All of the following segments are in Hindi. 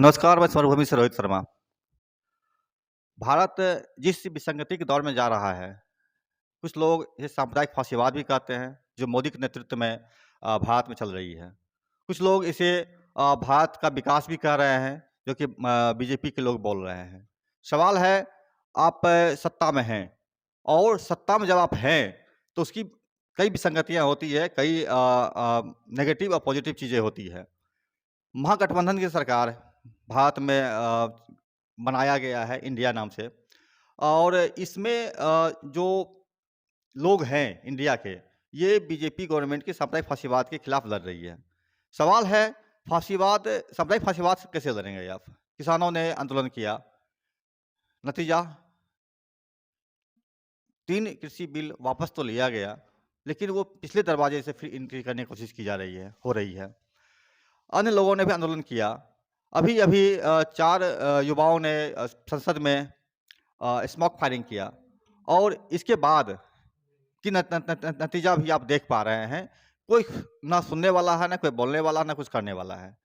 नमस्कार, मैं स्वरभूमि से रोहित शर्मा। भारत जिस विसंगति के दौर में जा रहा है, कुछ लोग इसे सांप्रदायिक फासीवाद भी कहते हैं, जो मोदी के नेतृत्व में भारत में चल रही है। कुछ लोग इसे भारत का विकास भी कह रहे हैं, जो कि बीजेपी के लोग बोल रहे हैं। सवाल है, आप सत्ता में हैं और सत्ता में जब आप हैं, तो उसकी कई विसंगतियाँ होती है, कई नेगेटिव और पॉजिटिव चीज़ें होती है। महागठबंधन की सरकार भारत में बनाया गया है इंडिया नाम से और इसमें जो लोग हैं इंडिया के, ये बीजेपी गवर्नमेंट के साम्प्रदायिक फासीवाद के खिलाफ लड़ रही है। सवाल है, साम्प्रदायिक फासीवाद से कैसे लड़ेंगे आप? किसानों ने आंदोलन किया, नतीजा 3 कृषि बिल वापस तो लिया गया, लेकिन वो पिछले दरवाजे से फिर एंट्री करने की कोशिश की जा रही है, हो रही है। अन्य लोगों ने भी आंदोलन किया। अभी-अभी 4 युवाओं ने संसद में स्मोक फायरिंग किया और इसके बाद की नतीजा भी आप देख पा रहे हैं। कोई ना सुनने वाला है, ना कोई बोलने वाला है, ना कुछ करने वाला है।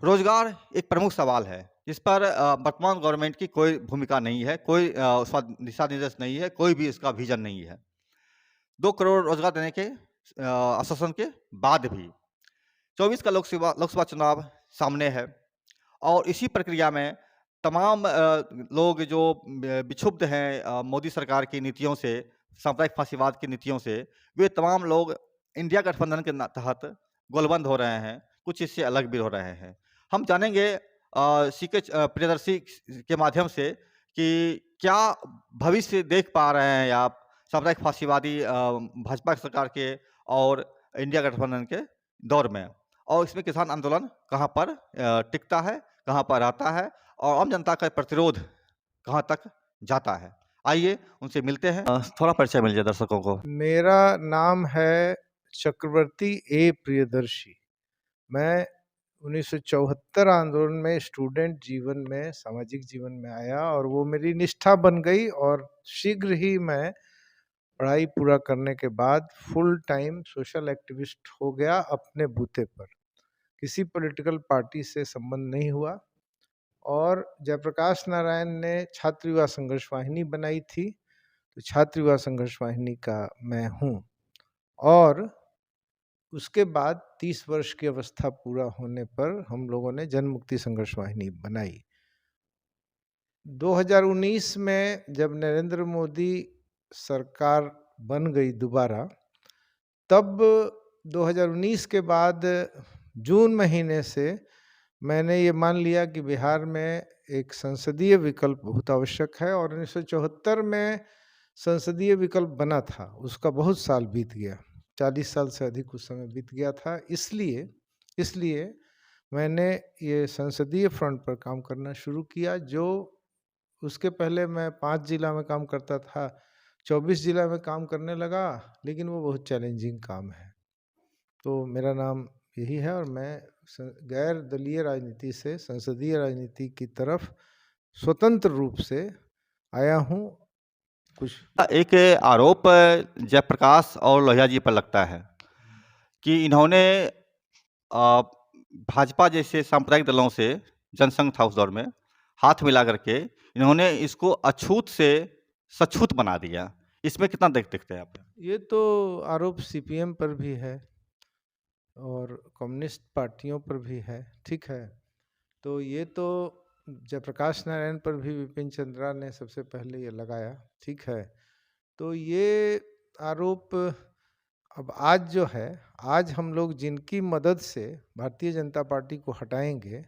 रोज़गार एक प्रमुख सवाल है, जिस पर वर्तमान गवर्नमेंट की कोई भूमिका नहीं है, कोई उसका दिशा-निर्देश नहीं है, कोई भी इसका विज़न नहीं है। 2 करोड़ रोज़गार देने के आश्वासन के बाद भी 24 का लोकसभा चुनाव सामने है और इसी प्रक्रिया में तमाम लोग जो विक्षुब्ध हैं मोदी सरकार की नीतियों से, साम्प्रदायिक फासीवाद की नीतियों से, वे तमाम लोग इंडिया गठबंधन के तहत गोलबंद हो रहे हैं, कुछ इससे अलग भी हो रहे हैं। हम जानेंगे प्रियदर्शी के माध्यम से कि क्या भविष्य देख पा रहे हैं आप साम्प्रदायिक फासीवादी भाजपा सरकार के और इंडिया गठबंधन के दौर में? और इसमें किसान आंदोलन कहाँ पर टिकता है, कहाँ पर रहता है और आम जनता का प्रतिरोध कहाँ तक जाता है? आइए उनसे मिलते हैं। थोड़ा परिचय मिल जाए दर्शकों को। मेरा नाम है चक्रवर्ती ए प्रियदर्शी। मैं 1974 आंदोलन में स्टूडेंट जीवन में, सामाजिक जीवन में आया और वो मेरी निष्ठा बन गई और शीघ्र ही मैं पढ़ाई पूरा करने के बाद फुल टाइम सोशल एक्टिविस्ट हो गया अपने बूते पर। किसी पॉलिटिकल पार्टी से संबंध नहीं हुआ और जयप्रकाश नारायण ने छात्र युवा संघर्ष वाहिनी बनाई थी, तो छात्र युवा संघर्ष वाहिनी का मैं हूँ। और उसके बाद 30 वर्ष की अवस्था पूरा होने पर हम लोगों ने जन मुक्ति संघर्ष वाहिनी बनाई। 2019 में जब नरेंद्र मोदी सरकार बन गई दोबारा, तब 2019 के बाद जून महीने से मैंने ये मान लिया कि बिहार में एक संसदीय विकल्प बहुत आवश्यक है और 1974 में संसदीय विकल्प बना था, उसका बहुत साल बीत गया, 40 साल से अधिक उस समय बीत गया था। इसलिए मैंने ये संसदीय फ्रंट पर काम करना शुरू किया। जो उसके पहले मैं 5 जिला में काम करता था, 24 जिला में काम करने लगा, लेकिन वो बहुत चैलेंजिंग काम है। तो मेरा नाम यही है और मैं गैर दलीय राजनीति से संसदीय राजनीति की तरफ स्वतंत्र रूप से आया हूँ। एक आरोप जयप्रकाश और लोहिया जी पर लगता है कि इन्होंने भाजपा जैसे सांप्रदायिक दलों से, जनसंघ था उस दौर में, हाथ मिला करके इन्होंने इसको अछूत से सछूत बना दिया। इसमें कितना देखते हैं आप? ये तो आरोप सीपीएम पर भी है और कम्युनिस्ट पार्टियों पर भी है, ठीक है। तो ये तो जयप्रकाश नारायण पर भी विपिन चंद्रा ने सबसे पहले ये लगाया, ठीक है। तो ये आरोप अब आज जो है, आज हम लोग जिनकी मदद से भारतीय जनता पार्टी को हटाएंगे,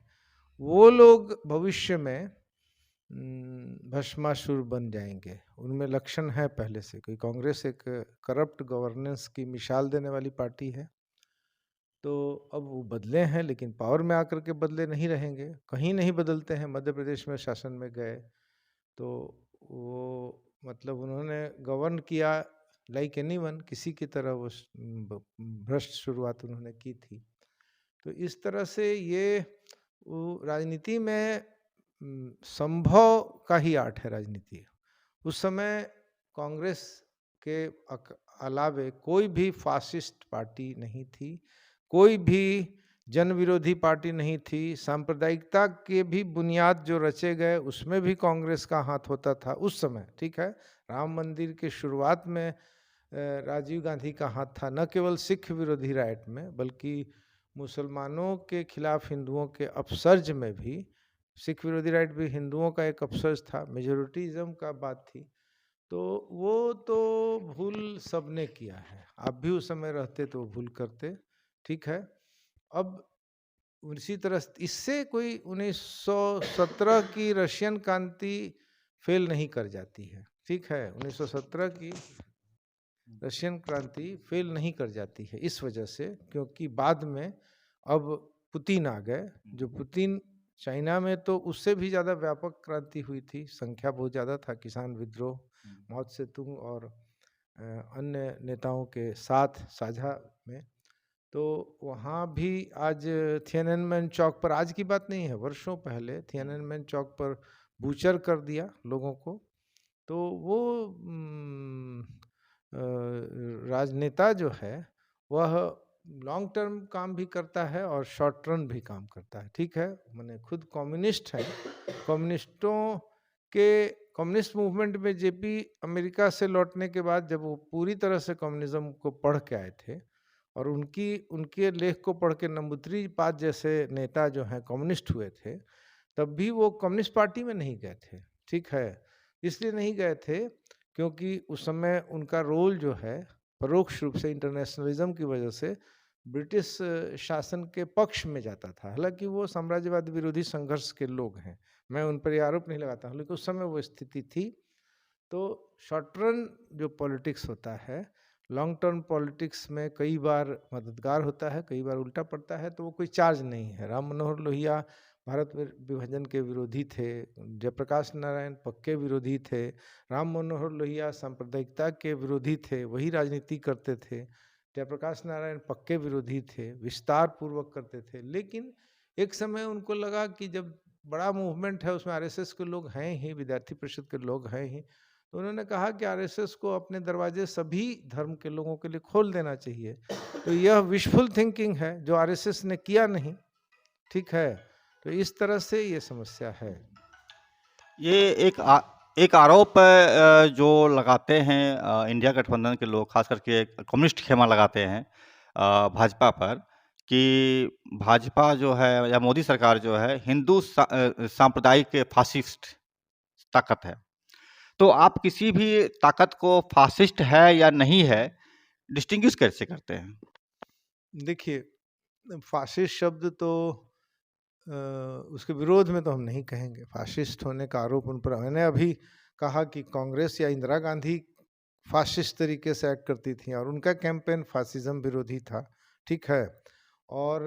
वो लोग भविष्य में भस्मासुर बन जाएंगे। उनमें लक्षण है पहले से। कोई कांग्रेस एक करप्ट गवर्नेंस की मिसाल देने वाली पार्टी है, तो अब वो बदले हैं, लेकिन पावर में आकर के बदले नहीं रहेंगे, कहीं नहीं बदलते हैं। मध्य प्रदेश में शासन में गए तो वो मतलब उन्होंने गवर्न किया लाइक एनीवन, किसी की तरह वो भ्रष्ट शुरुआत उन्होंने की थी। तो इस तरह से ये राजनीति में संभव का ही आर्ट है राजनीति। उस समय कांग्रेस के अलावे कोई भी फासिस्ट पार्टी नहीं थी, कोई भी जन विरोधी पार्टी नहीं थी, सांप्रदायिकता के भी बुनियाद जो रचे गए उसमें भी कांग्रेस का हाथ होता था उस समय, ठीक है। राम मंदिर के शुरुआत में राजीव गांधी का हाथ था, न केवल सिख विरोधी राइट में बल्कि मुसलमानों के खिलाफ हिंदुओं के अपसर्ज में भी। सिख विरोधी राइट भी हिंदुओं का एक अपसर्ज था, मेजोरिटीज़म का बात थी। तो वो तो भूल सबने किया है, आप भी उस समय रहते तो भूल करते, ठीक है। अब उसी तरह इससे कोई 1917 की रशियन क्रांति फेल नहीं कर जाती है, ठीक है। 1917 की रशियन क्रांति फेल नहीं कर जाती है इस वजह से, क्योंकि बाद में अब पुतिन आ गए। जो पुतिन, चाइना में तो उससे भी ज़्यादा व्यापक क्रांति हुई थी, संख्या बहुत ज़्यादा था, किसान विद्रोह, माओ त्से तुंग और अन्य नेताओं के साथ साझा में। तो वहाँ भी आज थिएननमेन चौक पर, आज की बात नहीं है, वर्षों पहले थिएननमेन चौक पर बूचर कर दिया लोगों को। तो वो राजनेता जो है वह लॉन्ग टर्म काम भी करता है और शॉर्ट टर्म भी काम करता है, ठीक है। मैंने खुद कम्युनिस्ट है, कम्युनिस्टों के कम्युनिस्ट मूवमेंट में जेपी अमेरिका से लौटने के बाद जब वो पूरी तरह से कम्युनिज्म को पढ़ के आए थे और उनके लेख को पढ़ के नंबूतरी पाद जैसे नेता जो हैं कम्युनिस्ट हुए थे, तब भी वो कम्युनिस्ट पार्टी में नहीं गए थे, ठीक है। इसलिए नहीं गए थे क्योंकि उस समय उनका रोल जो है परोक्ष रूप से इंटरनेशनलिज्म की वजह से ब्रिटिश शासन के पक्ष में जाता था। हालांकि वो साम्राज्यवाद विरोधी संघर्ष के लोग हैं, मैं उन पर ये आरोप नहीं लगाता हूँ, लेकिन उस समय वो स्थिति थी। तो शॉर्ट रन जो पॉलिटिक्स होता है, लॉन्ग टर्म पॉलिटिक्स में कई बार मददगार होता है, कई बार उल्टा पड़ता है, तो वो कोई चार्ज नहीं है। राम मनोहर लोहिया भारत विभाजन के विरोधी थे, जयप्रकाश नारायण पक्के विरोधी थे। राम मनोहर लोहिया सांप्रदायिकता के विरोधी थे, वही राजनीति करते थे। जयप्रकाश नारायण पक्के विरोधी थे, विस्तार पूर्वक करते थे। लेकिन एक समय उनको लगा कि जब बड़ा मूवमेंट है उसमें आरएसएस के लोग हैं ही, विद्यार्थी परिषद के लोग हैं ही, तो उन्होंने कहा कि आरएसएस को अपने दरवाजे सभी धर्म के लोगों के लिए खोल देना चाहिए। तो यह विशफुल थिंकिंग है जो आरएसएस ने किया नहीं, ठीक है। तो इस तरह से ये समस्या है। ये एक आरोप जो लगाते हैं इंडिया गठबंधन के लोग, खास करके कम्युनिस्ट खेमा लगाते हैं भाजपा पर, कि भाजपा जो है या मोदी सरकार जो है हिंदू सांप्रदायिक फासिस्ट ताकत है। तो आप किसी भी ताकत को फासिस्ट है या नहीं है डिस्टिंग्विश कैसे करते हैं? देखिए, फासिस्ट शब्द तो उसके विरोध में तो हम नहीं कहेंगे, फासिस्ट होने का आरोप उन पर। मैंने अभी कहा कि कांग्रेस या इंदिरा गांधी फासिस्ट तरीके से एक्ट करती थी और उनका कैंपेन फासिज्म विरोधी था, ठीक है। और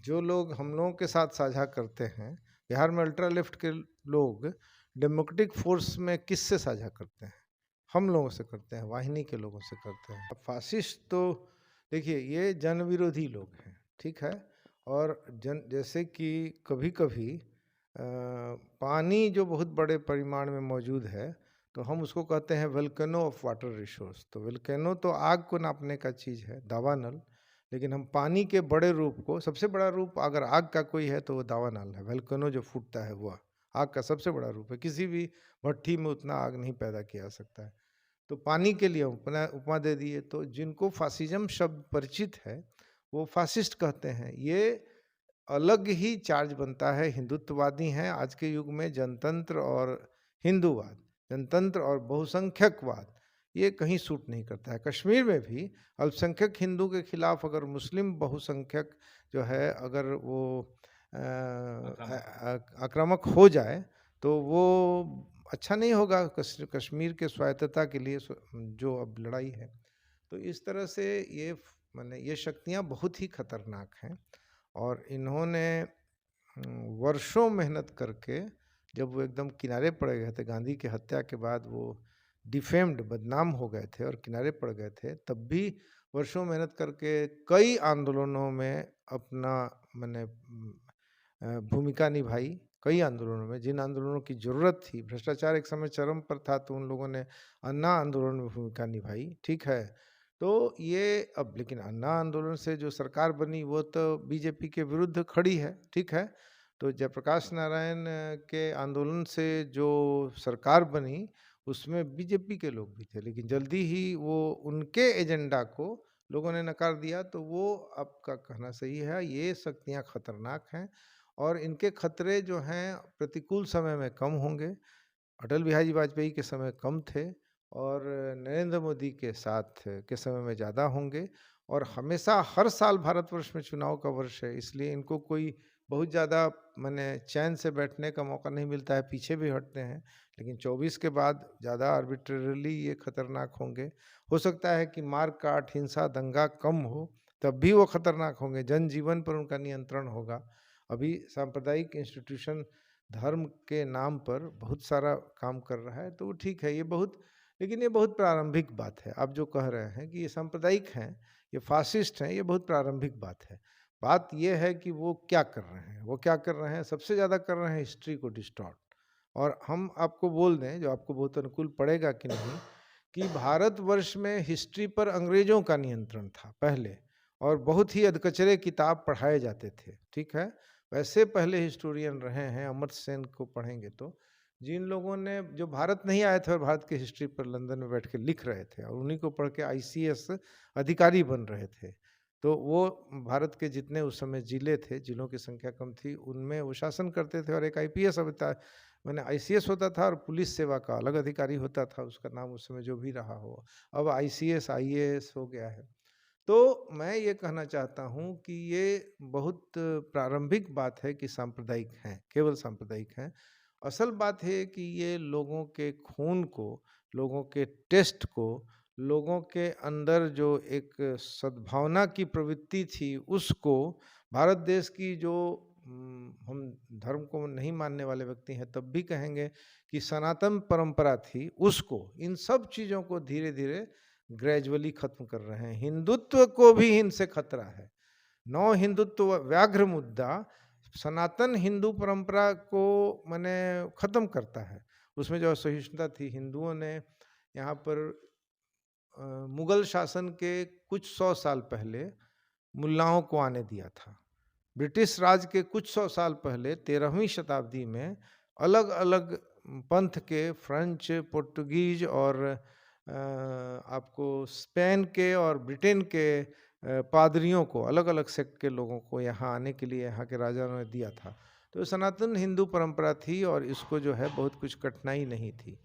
जो लोग हम लोगों के साथ साझा करते हैं, बिहार में अल्ट्रा लेफ्ट के लोग डेमोक्रेटिक फोर्स में किससे साझा करते हैं? हम लोगों से करते हैं, वाहिनी के लोगों से करते हैं। फासिस्ट तो देखिए ये जन विरोधी लोग हैं, ठीक है। और जैसे कि कभी कभी पानी जो बहुत बड़े परिमाण में मौजूद है, तो हम उसको कहते हैं वेल्केनो ऑफ वाटर रिसोर्स। तो वेल्केनो तो आग को नापने का चीज़ है, दावानल। लेकिन हम पानी के बड़े रूप को, सबसे बड़ा रूप अगर आग का कोई है तो वो दावानल है। वेल्केनो जो फूटता है वो आग का सबसे बड़ा रूप है, किसी भी भट्टी में उतना आग नहीं पैदा किया जा सकता है। तो पानी के लिए उपमा दे दिए। तो जिनको फासिज्म शब्द परिचित है वो फासिस्ट कहते हैं। ये अलग ही चार्ज बनता है, हिंदुत्ववादी हैं आज के युग में। जनतंत्र और हिंदूवाद, जनतंत्र और बहुसंख्यकवाद, ये कहीं सूट नहीं करता है। कश्मीर में भी अल्पसंख्यक हिंदू के खिलाफ अगर मुस्लिम बहुसंख्यक जो है अगर वो आक्रामक हो जाए तो वो अच्छा नहीं होगा कश्मीर के स्वायत्तता के लिए जो अब लड़ाई है। तो इस तरह से ये माने ये शक्तियाँ बहुत ही खतरनाक हैं और इन्होंने वर्षों मेहनत करके, जब वो एकदम किनारे पड़ गए थे, गांधी की हत्या के बाद वो डिफेम्ड, बदनाम हो गए थे और किनारे पड़ गए थे, तब भी वर्षों मेहनत करके कई आंदोलनों में अपना मैंने भूमिका निभाई। कई आंदोलनों में, जिन आंदोलनों की ज़रूरत थी, भ्रष्टाचार एक समय चरम पर था तो उन लोगों ने अन्ना आंदोलन में भूमिका निभाई, ठीक है। तो ये अब लेकिन अन्ना आंदोलन से जो सरकार बनी वो तो बीजेपी के विरुद्ध खड़ी है, ठीक है। तो जयप्रकाश नारायण के आंदोलन से जो सरकार बनी उसमें बीजेपी के लोग भी थे, लेकिन जल्दी ही वो उनके एजेंडा को लोगों ने नकार दिया। तो वो आपका कहना सही है, ये शक्तियाँ खतरनाक हैं और इनके खतरे जो हैं प्रतिकूल समय में कम होंगे। अटल बिहारी वाजपेयी के समय कम थे और नरेंद्र मोदी के साथ के समय में ज़्यादा होंगे। और हमेशा हर साल भारतवर्ष में चुनाव का वर्ष है, इसलिए इनको कोई बहुत ज़्यादा माने चैन से बैठने का मौका नहीं मिलता है, पीछे भी हटते हैं। लेकिन 24 के बाद ज़्यादा आर्बिट्रेरली ये खतरनाक होंगे। हो सकता है कि मार काट, हिंसा, दंगा कम हो, तब भी वो खतरनाक होंगे। जनजीवन पर उनका नियंत्रण होगा। अभी सांप्रदायिक इंस्टीट्यूशन धर्म के नाम पर बहुत सारा काम कर रहा है, तो वो ठीक है। ये बहुत, लेकिन ये बहुत प्रारंभिक बात है। आप जो कह रहे हैं कि ये सांप्रदायिक हैं, ये फासिस्ट हैं, ये बहुत प्रारंभिक बात है। बात ये है कि वो क्या कर रहे हैं, वो क्या कर रहे हैं, सबसे ज़्यादा कर रहे हैं हिस्ट्री को डिस्टॉर्ट। और हम आपको बोल दें, जो आपको बहुत अनुकूल पड़ेगा कि नहीं, कि भारतवर्ष में हिस्ट्री पर अंग्रेजों का नियंत्रण था पहले, और बहुत ही अधकचरे किताब पढ़ाए जाते थे, ठीक है। वैसे पहले हिस्टोरियन रहे हैं, अमर्त्य सेन को पढ़ेंगे तो, जिन लोगों ने, जो भारत नहीं आए थे और भारत की हिस्ट्री पर लंदन में बैठ के लिख रहे थे और उन्हीं को पढ़ के आईसीएस अधिकारी बन रहे थे। तो वो भारत के जितने उस समय जिले थे, जिलों की संख्या कम थी, उनमें वो शासन करते थे। और एक आईपीएस मैंने आईसीएस होता था और पुलिस सेवा का अलग अधिकारी होता था, उसका नाम उस समय जो भी रहा हो, अब आईसीएस आईएएस हो गया है। तो मैं ये कहना चाहता हूँ कि ये बहुत प्रारंभिक बात है कि सांप्रदायिक हैं, केवल सांप्रदायिक हैं। असल बात है कि ये लोगों के खून को, लोगों के टेस्ट को, लोगों के अंदर जो एक सद्भावना की प्रवृत्ति थी, उसको भारत देश की जो हम धर्म को नहीं मानने वाले व्यक्ति हैं तब भी कहेंगे कि सनातन परंपरा थी, उसको, इन सब चीज़ों को धीरे धीरे ग्रेजुअली खत्म कर रहे हैं। हिंदुत्व को भी इनसे खतरा है। नौ हिंदुत्व व्याघ्र मुद्दा सनातन हिंदू परंपरा को मैंने खत्म करता है। उसमें जो असहिष्णुता थी, हिंदुओं ने यहाँ पर मुगल शासन के कुछ 100 साल पहले मुल्लाओं को आने दिया था। ब्रिटिश राज के कुछ 100 साल पहले 13वीं शताब्दी में अलग अलग पंथ के, फ्रेंच, पुर्तगीज और आपको स्पेन के और ब्रिटेन के पादरियों को, अलग अलग सेक्ट के लोगों को यहाँ आने के लिए यहाँ के राजा ने दिया था। तो सनातन हिंदू परंपरा थी और इसको जो है बहुत कुछ कठिनाई नहीं थी।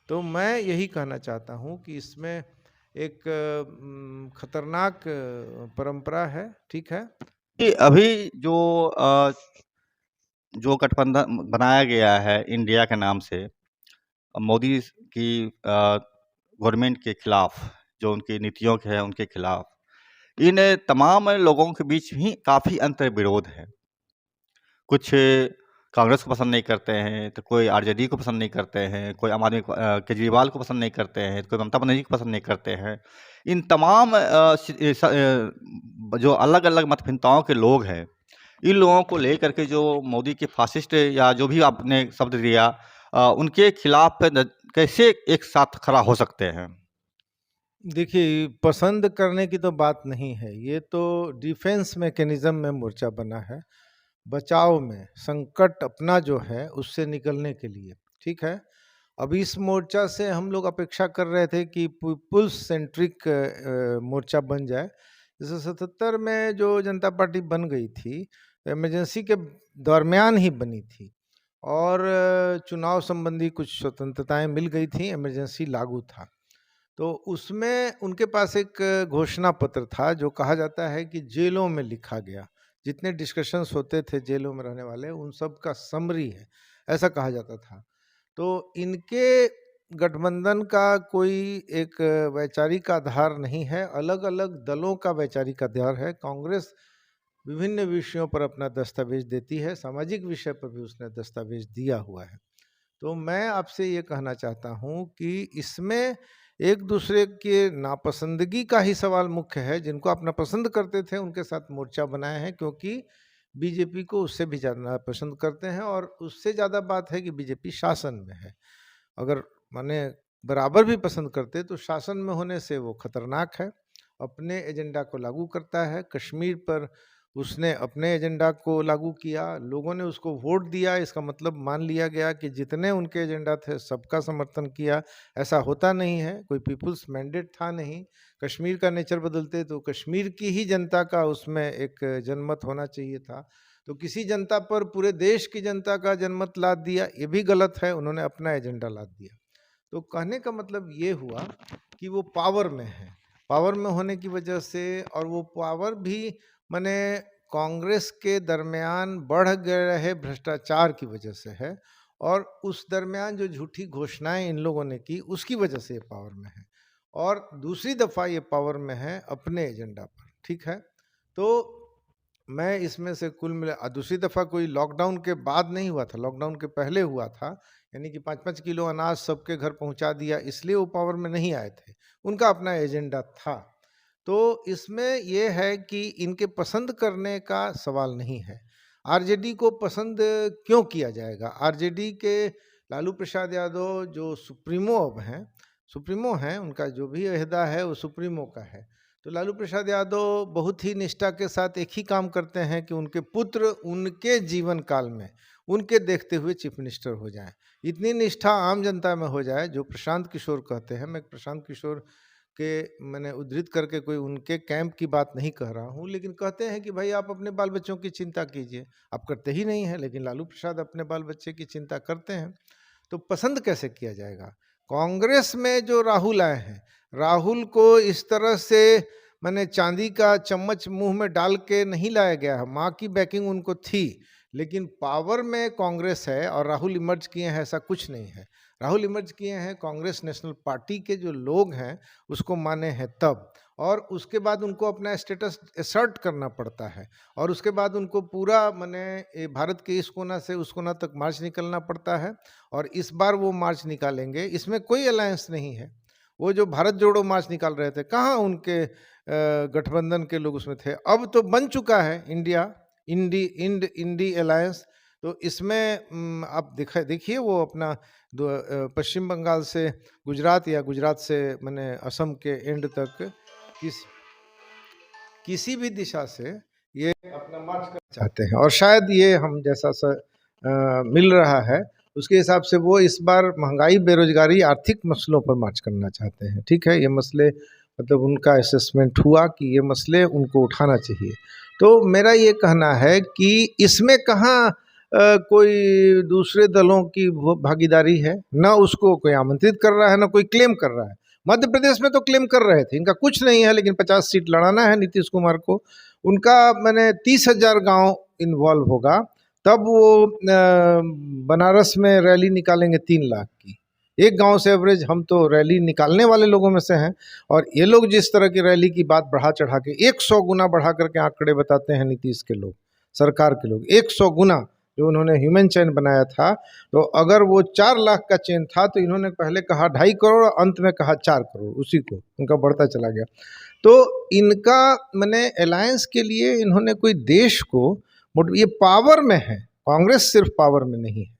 तो मैं यही कहना चाहता हूँ कि इसमें एक खतरनाक परंपरा है, ठीक है। कि अभी जो जो गठबंधन बनाया गया है इंडिया के नाम से, मोदी की गवर्नमेंट के खिलाफ, जो उनकी नीतियों के हैं उनके खिलाफ, इन तमाम लोगों के बीच भी काफ़ी अंतर विरोध है। कुछ कांग्रेस को पसंद नहीं करते हैं, तो कोई आरजेडी को पसंद नहीं करते हैं, कोई आम आदमी केजरीवाल को पसंद नहीं करते हैं, तो कोई ममता बनर्जी को पसंद नहीं करते हैं। इन तमाम जो अलग अलग मत भिन्नताओं के लोग हैं, इन लोगों को लेकर के जो मोदी के फासिस्ट या जो भी आपने शब्द दिया, उनके खिलाफ कैसे एक साथ खड़ा हो सकते हैं? देखिए, पसंद करने की तो बात नहीं है, ये तो डिफेंस मैकेनिज्म में मोर्चा बना है, बचाव में, संकट अपना जो है उससे निकलने के लिए, ठीक है। अब इस मोर्चा से हम लोग अपेक्षा कर रहे थे कि पीपुल्स सेंट्रिक मोर्चा बन जाए। जैसे 77 में जो जनता पार्टी बन गई थी, इमरजेंसी के दरमियान ही बनी थी और चुनाव संबंधी कुछ स्वतंत्रताएं मिल गई थी, इमरजेंसी लागू था। तो उसमें उनके पास एक घोषणा पत्र था जो कहा जाता है कि जेलों में लिखा गया, जितने डिस्कशंस होते थे जेलों में रहने वाले, उन सब का समरी है, ऐसा कहा जाता था। तो इनके गठबंधन का कोई एक वैचारिक आधार नहीं है, अलग अलग दलों का वैचारिक आधार है। कांग्रेस विभिन्न विषयों पर अपना दस्तावेज देती है, सामाजिक विषय पर भी उसने दस्तावेज दिया हुआ है। तो मैं आपसे ये कहना चाहता हूँ कि इसमें एक दूसरे के नापसंदगी का ही सवाल मुख्य है। जिनको आप नापसंद करते थे उनके साथ मोर्चा बनाए हैं, क्योंकि बीजेपी को उससे भी ज़्यादा पसंद करते हैं और उससे ज़्यादा बात है कि बीजेपी शासन में है। अगर माने बराबर भी पसंद करते तो शासन में होने से वो खतरनाक है अपने एजेंडा को लागू करता है। कश्मीर पर उसने अपने एजेंडा को लागू किया, लोगों ने उसको वोट दिया, इसका मतलब मान लिया गया कि जितने उनके एजेंडा थे सबका समर्थन किया। ऐसा होता नहीं है, कोई पीपुल्स मैंडेट था नहीं। कश्मीर का नेचर बदलते तो कश्मीर की ही जनता का उसमें एक जनमत होना चाहिए था। तो किसी जनता पर पूरे देश की जनता का जनमत लाद दिया, ये भी गलत है। उन्होंने अपना एजेंडा लाद दिया। तो कहने का मतलब ये हुआ कि वो पावर में है, पावर में होने की वजह से, और वो पावर भी माने कांग्रेस के दरमियान बढ़ गए रहे भ्रष्टाचार की वजह से है, और उस दरमियान जो झूठी घोषणाएं इन लोगों ने की उसकी वजह से ये पावर में है, और दूसरी दफ़ा ये पावर में है अपने एजेंडा पर। ठीक है, तो मैं इसमें से कुल मिला, दूसरी दफ़ा कोई लॉकडाउन के बाद नहीं हुआ था, लॉकडाउन के पहले हुआ था। यानी कि 5-5 किलो अनाज सबके घर पहुंचा दिया, इसलिए वो पावर में नहीं आए थे, उनका अपना एजेंडा था। तो इसमें यह है कि इनके पसंद करने का सवाल नहीं है। आरजेडी को पसंद क्यों किया जाएगा? आरजेडी के लालू प्रसाद यादव जो सुप्रीमो हैं, उनका जो भी अहदा है वो सुप्रीमो का है। तो लालू प्रसाद यादव बहुत ही निष्ठा के साथ एक ही काम करते हैं कि उनके पुत्र उनके जीवन काल में उनके देखते हुए चीफ मिनिस्टर हो जाएं। इतनी निष्ठा आम जनता में हो जाए, जो प्रशांत किशोर कहते हैं। मैं प्रशांत किशोर के मैंने उद्धृत करके कोई उनके कैंप की बात नहीं कह रहा हूँ, लेकिन कहते हैं कि भाई आप अपने बाल बच्चों की चिंता कीजिए। आप करते ही नहीं हैं, लेकिन लालू प्रसाद अपने बाल बच्चे की चिंता करते हैं। तो पसंद कैसे किया जाएगा? कांग्रेस में जो राहुल आए हैं, राहुल को इस तरह से मैंने चांदी का चम्मच मुंह में डाल के नहीं लाया गया है। माँ की बैकिंग उनको थी, लेकिन पावर में कांग्रेस है और राहुल इमर्ज किए हैं, ऐसा कुछ नहीं है। राहुल इमर्ज किए हैं कांग्रेस नेशनल पार्टी के जो लोग हैं उसको माने हैं तब, और उसके बाद उनको अपना स्टेटस असर्ट करना पड़ता है, और उसके बाद उनको पूरा माने भारत के इस कोना से उस कोना तक मार्च निकलना पड़ता है। और इस बार वो मार्च निकालेंगे, इसमें कोई अलायंस नहीं है। वो जो भारत जोड़ो मार्च निकाल रहे थे, कहाँ उनके गठबंधन के लोग उसमें थे? अब तो बन चुका है इंडी अलायंस। तो इसमें आप देखिए वो अपना पश्चिम बंगाल से गुजरात या गुजरात से मैंने असम के एंड तक किसी भी दिशा से ये अपना मार्च करना चाहते हैं, और शायद ये हम जैसा मिल रहा है उसके हिसाब से वो इस बार महंगाई, बेरोजगारी, आर्थिक मसलों पर मार्च करना चाहते हैं। ठीक है, ये मसले मतलब उनका असेसमेंट हुआ कि ये मसले उनको उठाना चाहिए। तो मेरा ये कहना है कि इसमें कहाँ कोई दूसरे दलों की भागीदारी है, ना उसको कोई आमंत्रित कर रहा है, ना कोई क्लेम कर रहा है। मध्य प्रदेश में तो क्लेम कर रहे थे, इनका कुछ नहीं है, लेकिन 50 सीट लड़ाना है नीतीश कुमार को। उनका मैंने 30,000 गांव इन्वॉल्व होगा, तब वो बनारस में रैली निकालेंगे 3 लाख की। एक गांव से एवरेज, हम तो रैली निकालने वाले लोगों में से हैं, और ये लोग जिस तरह की रैली की बात बढ़ा चढ़ा के 100 गुना बढ़ा करके आंकड़े बताते हैं नीतीश के लोग, सरकार के लोग। 100 गुना जो उन्होंने ह्यूमन चेन बनाया था, तो अगर वो 4 लाख का चेन था तो इन्होंने पहले कहा 2.5 करोड़, अंत में कहा 4 करोड़, उसी को उनका बढ़ता चला गया। तो इनका मैंने अलायंस के लिए इन्होंने कोई देश को, ये पावर में है, कांग्रेस सिर्फ पावर में नहीं है।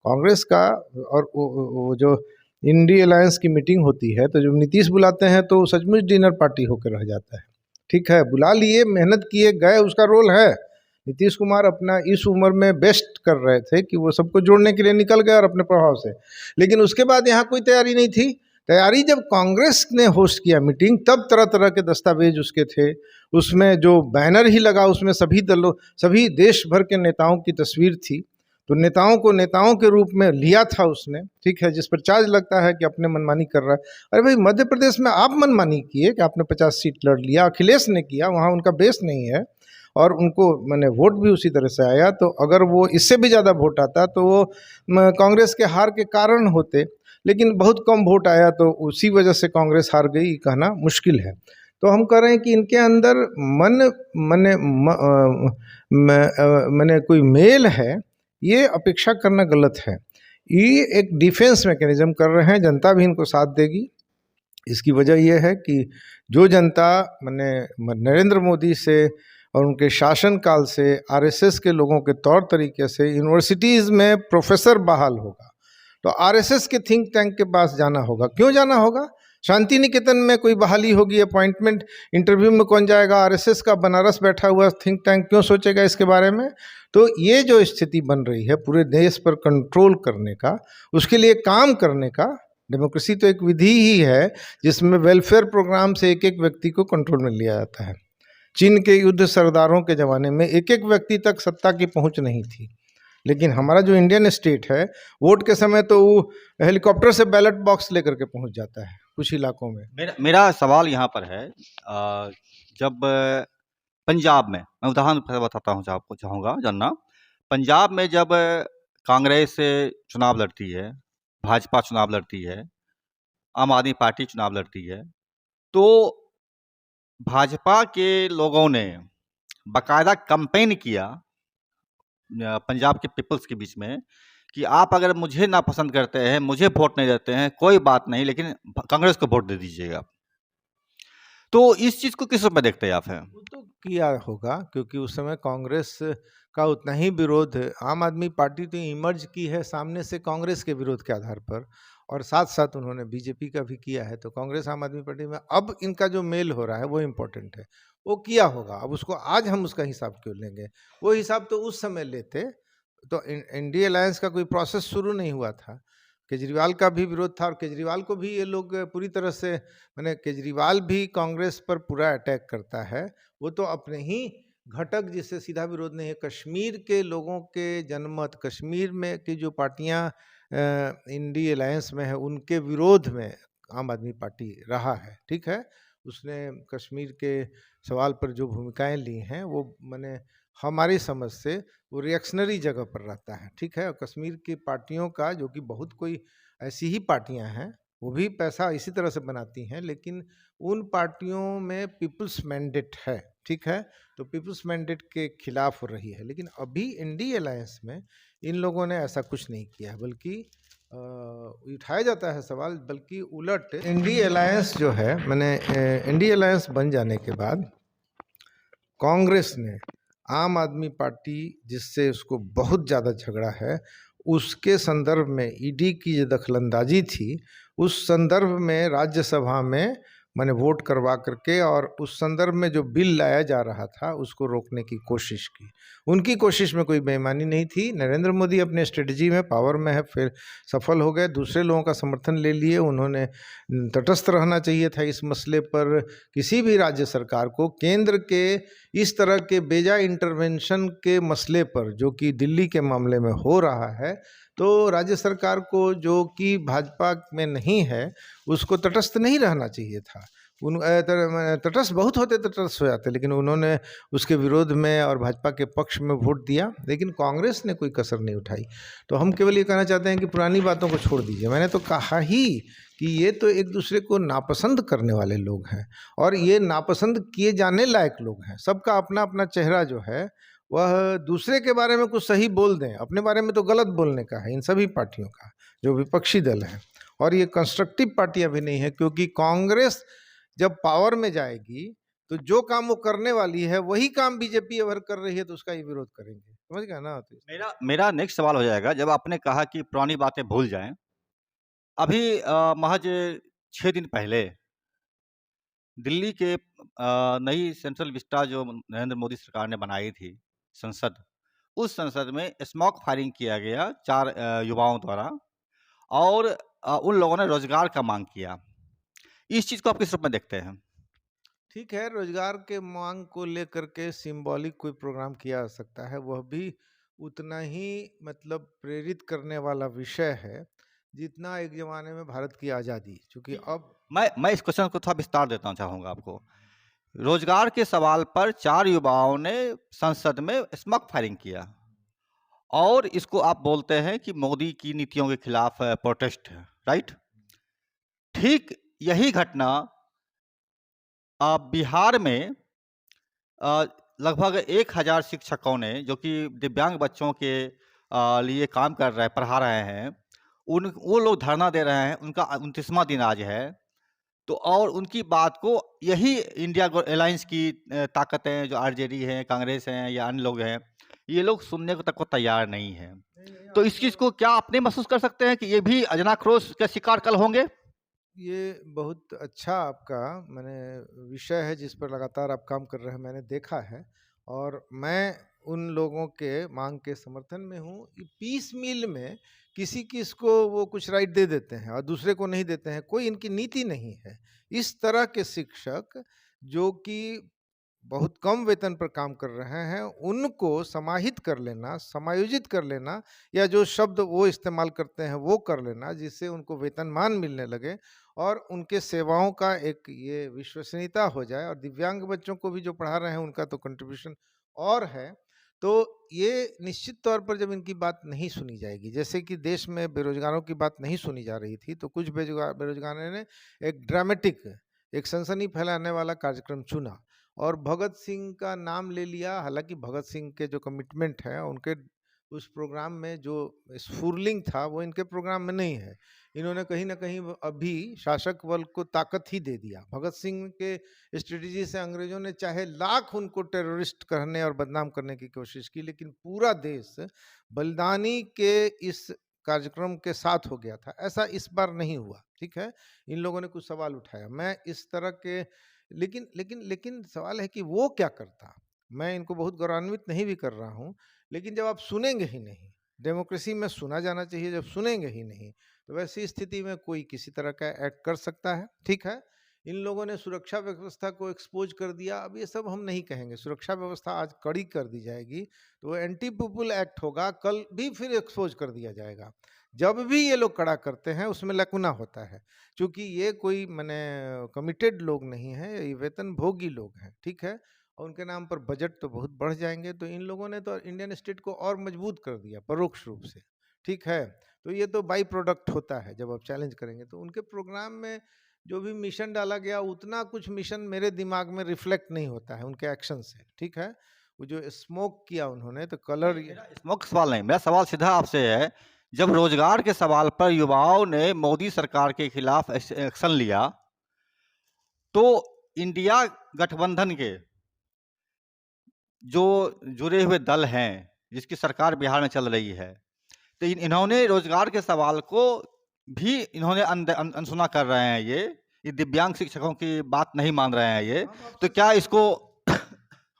कांग्रेस का और वो जो इंडी अलायंस की मीटिंग होती है, तो जब नीतीश बुलाते हैं तो सचमुच डिनर पार्टी होकर रह जाता है। ठीक है, बुला लिए, मेहनत किए, गए, उसका रोल है। नीतीश कुमार अपना इस उम्र में बेस्ट कर रहे थे कि वो सबको जोड़ने के लिए निकल गए और अपने प्रभाव से, लेकिन उसके बाद यहाँ कोई तैयारी नहीं थी। तैयारी जब कांग्रेस ने होस्ट किया मीटिंग, तब तरह तरह के दस्तावेज उसके थे, उसमें जो बैनर ही लगा उसमें सभी दलों, सभी देश भर के नेताओं की तस्वीर थी। तो नेताओं को नेताओं के रूप में लिया था उसने। ठीक है, जिस पर चार्ज लगता है कि अपने मनमानी कर रहा है। अरे भाई, मध्य प्रदेश में आप मनमानी किए कि आपने 50 सीट लड़ लिया, अखिलेश ने किया, वहाँ उनका बेस नहीं है, और उनको मैंने वोट भी उसी तरह से आया। तो अगर वो इससे भी ज़्यादा वोट आता तो वो कांग्रेस के हार के कारण होते, लेकिन बहुत कम वोट आया, तो उसी वजह से कांग्रेस हार गई, कहना मुश्किल है। तो हम कह रहे हैं कि इनके अंदर मैंने कोई मेल है, ये अपेक्षा करना गलत है। ये एक डिफेंस मैकेनिज्म कर रहे हैं, जनता भी इनको साथ देगी। इसकी वजह यह है कि जो जनता मैंने नरेंद्र मोदी से और उनके शासनकाल से आरएसएस के लोगों के तौर तरीके से यूनिवर्सिटीज़ में प्रोफेसर बहाल होगा, तो आरएसएस के थिंक टैंक के पास जाना होगा। क्यों जाना होगा? शांति निकेतन में कोई बहाली होगी, अपॉइंटमेंट इंटरव्यू में कौन जाएगा, आरएसएस का बनारस बैठा हुआ थिंक टैंक क्यों सोचेगा इसके बारे में। तो ये जो स्थिति बन रही है पूरे देश पर कंट्रोल करने का, उसके लिए काम करने का, डेमोक्रेसी तो एक विधि ही है जिसमें वेलफेयर प्रोग्राम से एक एक व्यक्ति को कंट्रोल में लिया जाता है। चीन के युद्ध सरदारों के ज़माने में एक एक व्यक्ति तक सत्ता की पहुंच नहीं थी, लेकिन हमारा जो इंडियन स्टेट है, वोट के समय तो वो हेलीकॉप्टर से बैलेट बॉक्स लेकर के पहुंच जाता है कुछ इलाकों में। मेरा सवाल यहाँ पर है, जब पंजाब में, मैं उदाहरण बताता हूँ आपको, चाहूँगा जानना। पंजाब में जब कांग्रेस चुनाव लड़ती है, भाजपा चुनाव लड़ती है, आम आदमी पार्टी चुनाव लड़ती है, तो भाजपा के लोगों ने बाकायदा कैंपेन किया पंजाब के पीपल्स के बीच में कि आप अगर मुझे नापसंद करते हैं, मुझे वोट नहीं देते हैं, कोई बात नहीं, लेकिन कांग्रेस को वोट दे दीजिएगा। तो इस चीज़ को किस रूप में देखते हैं आप हैं? वो तो किया होगा, क्योंकि उस समय कांग्रेस का उतना ही विरोध, आम आदमी पार्टी तो इमर्ज की है सामने से कांग्रेस के विरोध के आधार पर, और साथ साथ उन्होंने बीजेपी का भी किया है। तो कांग्रेस आम आदमी पार्टी में अब इनका जो मेल हो रहा है वो इम्पोर्टेंट है, वो किया होगा। अब उसको आज हम उसका हिसाब क्यों लेंगे, वो हिसाब तो उस समय लेते। तो एनडीए अलायंस का कोई प्रोसेस शुरू नहीं हुआ था, केजरीवाल का भी विरोध था, और केजरीवाल को भी ये लोग पूरी तरह से, मैंने केजरीवाल भी कांग्रेस पर पूरा अटैक करता है। वो तो अपने ही घटक जिससे सीधा विरोध नहीं है, कश्मीर के लोगों के जनमत, कश्मीर में की जो पार्टियां इंडी अलायंस में है, उनके विरोध में आम आदमी पार्टी रहा है। ठीक है, उसने कश्मीर के सवाल पर जो भूमिकाएं ली हैं वो मैंने हमारी समझ से वो रिएक्शनरी जगह पर रहता है। ठीक है, और कश्मीर की पार्टियों का, जो कि बहुत कोई ऐसी ही पार्टियां हैं, वो भी पैसा इसी तरह से बनाती हैं, लेकिन उन पार्टियों में पीपल्स मैंडेट है। ठीक है, तो पीपल्स मैंडेट के खिलाफ हो रही है। लेकिन अभी इंडी अलायंस में इन लोगों ने ऐसा कुछ नहीं किया है, बल्कि उठाया जाता है सवाल, बल्कि उलट इंडी अलायंस जो है, मैंने इंडी अलायंस बन जाने के बाद कांग्रेस ने आम आदमी पार्टी, जिससे उसको बहुत ज़्यादा झगड़ा है, उसके संदर्भ में ईडी की जो दखलंदाजी थी, उस संदर्भ में राज्यसभा में मैंने वोट करवा करके, और उस संदर्भ में जो बिल लाया जा रहा था उसको रोकने की कोशिश की। उनकी कोशिश में कोई बेईमानी नहीं थी। नरेंद्र मोदी अपने स्ट्रेटजी में, पावर में है, फिर सफल हो गए, दूसरे लोगों का समर्थन ले लिए। उन्होंने तटस्थ रहना चाहिए था इस मसले पर। किसी भी राज्य सरकार को केंद्र के इस तरह के बेजा इंटरवेंशन के मसले पर, जो कि दिल्ली के मामले में हो रहा है, तो राज्य सरकार को, जो कि भाजपा में नहीं है, उसको तटस्थ नहीं रहना चाहिए था। तटस्थ बहुत होते, तटस्थ हो जाते, लेकिन उन्होंने उसके विरोध में और भाजपा के पक्ष में वोट दिया, लेकिन कांग्रेस ने कोई कसर नहीं उठाई। तो हम केवल ये कहना चाहते हैं कि पुरानी बातों को छोड़ दीजिए। मैंने तो कहा ही कि ये तो एक दूसरे को नापसंद करने वाले लोग हैं, और ये नापसंद किए जाने लायक लोग हैं। सबका अपना अपना चेहरा जो है, वह दूसरे के बारे में कुछ सही बोल दें, अपने बारे में तो गलत बोलने का है इन सभी पार्टियों का, जो विपक्षी दल है। और ये कंस्ट्रक्टिव पार्टियां भी नहीं है, क्योंकि कांग्रेस जब पावर में जाएगी तो जो काम वो करने वाली है वही काम बीजेपी अगर कर रही है तो उसका ही विरोध करेंगे। समझ गया ना? तो मेरा नेक्स्ट सवाल हो जाएगा, जब आपने कहा कि पुरानी बातें भूल जाएं, अभी महज 6 दिन पहले दिल्ली के नई सेंट्रल विस्टा जो नरेंद्र मोदी सरकार ने बनाई थी संसद, उस संसद में स्मोक फायरिंग किया गया 4 युवाओं द्वारा, और उन लोगों ने रोजगार का मांग किया। इस चीज़ को आप किस रूप में देखते हैं? ठीक है, रोजगार के मांग को लेकर के सिंबॉलिक कोई प्रोग्राम किया जा सकता है, वह भी उतना ही मतलब प्रेरित करने वाला विषय है जितना एक जमाने में भारत की आज़ादी। क्योंकि अब मैं इस क्वेश्चन को थोड़ा विस्तार देना चाहूँगा आपको। रोजगार के सवाल पर 4 युवाओं ने संसद में स्मोक फायरिंग किया, और इसको आप बोलते हैं कि मोदी की नीतियों के खिलाफ प्रोटेस्ट है, राइट? ठीक यही घटना बिहार में लगभग 1000 शिक्षकों ने, जो कि दिव्यांग बच्चों के लिए काम कर रहे, पढ़ा रहे हैं, वो लोग धरना दे रहे हैं। उनका 29वां दिन आज है। तो और उनकी बात को यही इंडिया अलायंस की ताकतें, जो आरजेडी हैं, कांग्रेस हैं या अन्य लोग हैं, ये लोग सुनने को तक को तैयार नहीं हैं। तो इस चीज़ को क्या आपने महसूस कर सकते हैं कि ये भी अजनाक्रोश का शिकार कल होंगे? ये बहुत अच्छा आपका मैंने विषय है जिस पर लगातार आप काम कर रहे हैं, मैंने देखा है और मैं उन लोगों के मांग के समर्थन में हूँ कि पीस मील में किसी किस को वो कुछ राइट दे देते हैं और दूसरे को नहीं देते हैं, कोई इनकी नीति नहीं है। इस तरह के शिक्षक जो कि बहुत कम वेतन पर काम कर रहे हैं, उनको समाहित कर लेना, समायोजित कर लेना या जो शब्द वो इस्तेमाल करते हैं वो कर लेना जिससे उनको वेतनमान मिलने लगे और उनके सेवाओं का एक ये विश्वसनीयता हो जाए और दिव्यांग बच्चों को भी जो पढ़ा रहे हैं उनका तो कंट्रीब्यूशन और है। तो ये निश्चित तौर पर जब इनकी बात नहीं सुनी जाएगी, जैसे कि देश में बेरोजगारों की बात नहीं सुनी जा रही थी, तो कुछ बेरोजगारों ने एक ड्रामेटिक, एक सनसनी फैलाने वाला कार्यक्रम चुना और भगत सिंह का नाम ले लिया। हालांकि भगत सिंह के जो कमिटमेंट है उनके उस प्रोग्राम में जो स्फुरलिंग था वो इनके प्रोग्राम में नहीं है। इन्होंने कहीं ना कहीं अभी शासक वर्ग को ताकत ही दे दिया। भगत सिंह के स्ट्रेटजी से अंग्रेजों ने चाहे लाख उनको टेररिस्ट करने और बदनाम करने की कोशिश की, लेकिन पूरा देश बलिदानी के इस कार्यक्रम के साथ हो गया था। ऐसा इस बार नहीं हुआ। ठीक है, इन लोगों ने कुछ सवाल उठाया, मैं इस तरह के, लेकिन लेकिन लेकिन सवाल है कि वो क्या करता। मैं इनको बहुत गौरवान्वित नहीं भी कर रहा हूँ, लेकिन जब आप सुनेंगे ही नहीं, डेमोक्रेसी में सुना जाना चाहिए, जब सुनेंगे ही नहीं तो वैसी स्थिति में कोई किसी तरह का एक्ट कर सकता है। ठीक है, इन लोगों ने सुरक्षा व्यवस्था को एक्सपोज कर दिया। अब ये सब हम नहीं कहेंगे, सुरक्षा व्यवस्था आज कड़ी कर दी जाएगी तो वो एंटी पीपुल एक्ट होगा, कल भी फिर एक्सपोज कर दिया जाएगा। जब भी ये लोग कड़ा करते हैं उसमें लकुना होता है, क्योंकि ये कोई मैंने कमिटेड लोग नहीं हैं, ये वेतनभोगी लोग हैं। ठीक है, और उनके नाम पर बजट तो बहुत बढ़ जाएंगे। तो इन लोगों ने तो इंडियन स्टेट को और मजबूत कर दिया परोक्ष रूप से। ठीक है, तो ये तो बाई प्रोडक्ट होता है जब आप चैलेंज करेंगे। तो उनके प्रोग्राम में जो भी मिशन डाला गया उतना कुछ मिशन मेरे दिमाग में रिफ्लेक्ट नहीं होता है उनके एक्शन से। ठीक है, वो जो स्मोक किया उन्होंने तो कलर, मेरा स्मोक सवाल नहीं, मेरा सवाल सीधा आपसे है। जब रोजगार के सवाल पर युवाओं ने मोदी सरकार के खिलाफ एक्शन लिया, तो इंडिया गठबंधन के जो जुड़े हुए दल हैं, जिसकी सरकार बिहार में चल रही है, तो इन्होंने रोजगार के सवाल को भी इन्होंने अनसुना कर रहे हैं। ये दिव्यांग शिक्षकों की बात नहीं मान रहे हैं ये। तो क्या इसको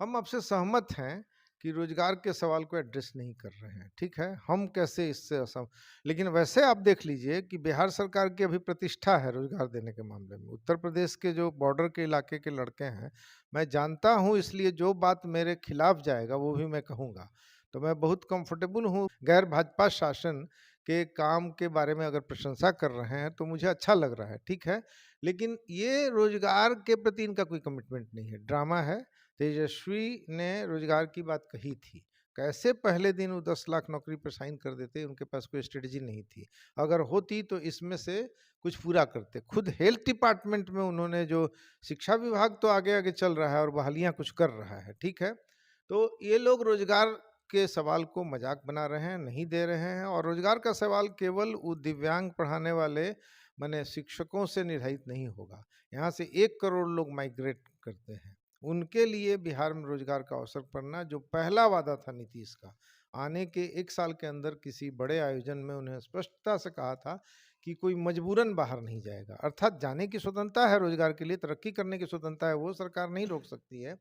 हम आपसे सहमत हैं कि रोजगार के सवाल को एड्रेस नहीं कर रहे हैं। ठीक है, हम कैसे इससे असम, लेकिन वैसे आप देख लीजिए कि बिहार सरकार की अभी प्रतिष्ठा है रोजगार देने के मामले में। उत्तर प्रदेश के जो बॉर्डर के इलाके के लड़के हैं, मैं जानता हूं, इसलिए जो बात मेरे खिलाफ जाएगा वो भी मैं कहूंगा। तो मैं बहुत कंफर्टेबल हूं। गैर भाजपा शासन के काम के बारे में अगर प्रशंसा कर रहे हैं तो मुझे अच्छा लग रहा है। ठीक है, लेकिन ये रोजगार के प्रति इनका कोई कमिटमेंट नहीं है, ड्रामा है। तेजस्वी ने रोजगार की बात कही थी, कैसे पहले दिन वो 10 लाख नौकरी पर साइन कर देते, उनके पास कोई स्ट्रेटजी नहीं थी। अगर होती तो इसमें से कुछ पूरा करते। खुद हेल्थ डिपार्टमेंट में उन्होंने जो, शिक्षा विभाग तो आगे आगे चल रहा है और बहालियां कुछ कर रहा है। ठीक है, तो ये लोग रोजगार के सवाल को मजाक बना रहे हैं, नहीं दे रहे हैं। और रोजगार का सवाल केवल वो दिव्यांग पढ़ाने वाले माने शिक्षकों से निर्धारित नहीं होगा। यहाँ से 1 करोड़ लोग माइग्रेट करते हैं, उनके लिए बिहार में रोजगार का अवसर पड़ना, जो पहला वादा था नीतीश का, आने के 1 साल के अंदर किसी बड़े आयोजन में उन्हें स्पष्टता से कहा था कि कोई मजबूरन बाहर नहीं जाएगा। अर्थात जाने की स्वतंत्रता है रोजगार के लिए, तरक्की करने की स्वतंत्रता है, वो सरकार नहीं रोक सकती है।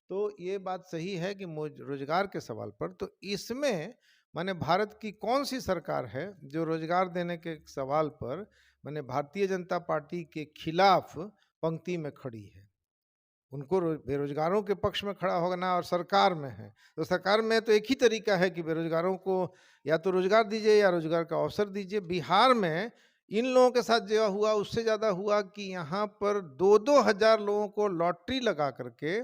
तो ये बात सही है कि रोजगार के सवाल पर, तो इसमें माने भारत की कौन सी सरकार है जो रोजगार देने के सवाल पर माने भारतीय जनता पार्टी के खिलाफ पंक्ति में खड़ी है? उनको बेरोजगारों के पक्ष में खड़ा होना और सरकार में है, तो सरकार में तो एक ही तरीका है कि बेरोजगारों को या तो रोजगार दीजिए या रोजगार का अवसर दीजिए। बिहार में इन लोगों के साथ जो हुआ उससे ज़्यादा हुआ कि यहाँ पर 2-2 हजार लोगों को लॉटरी लगा करके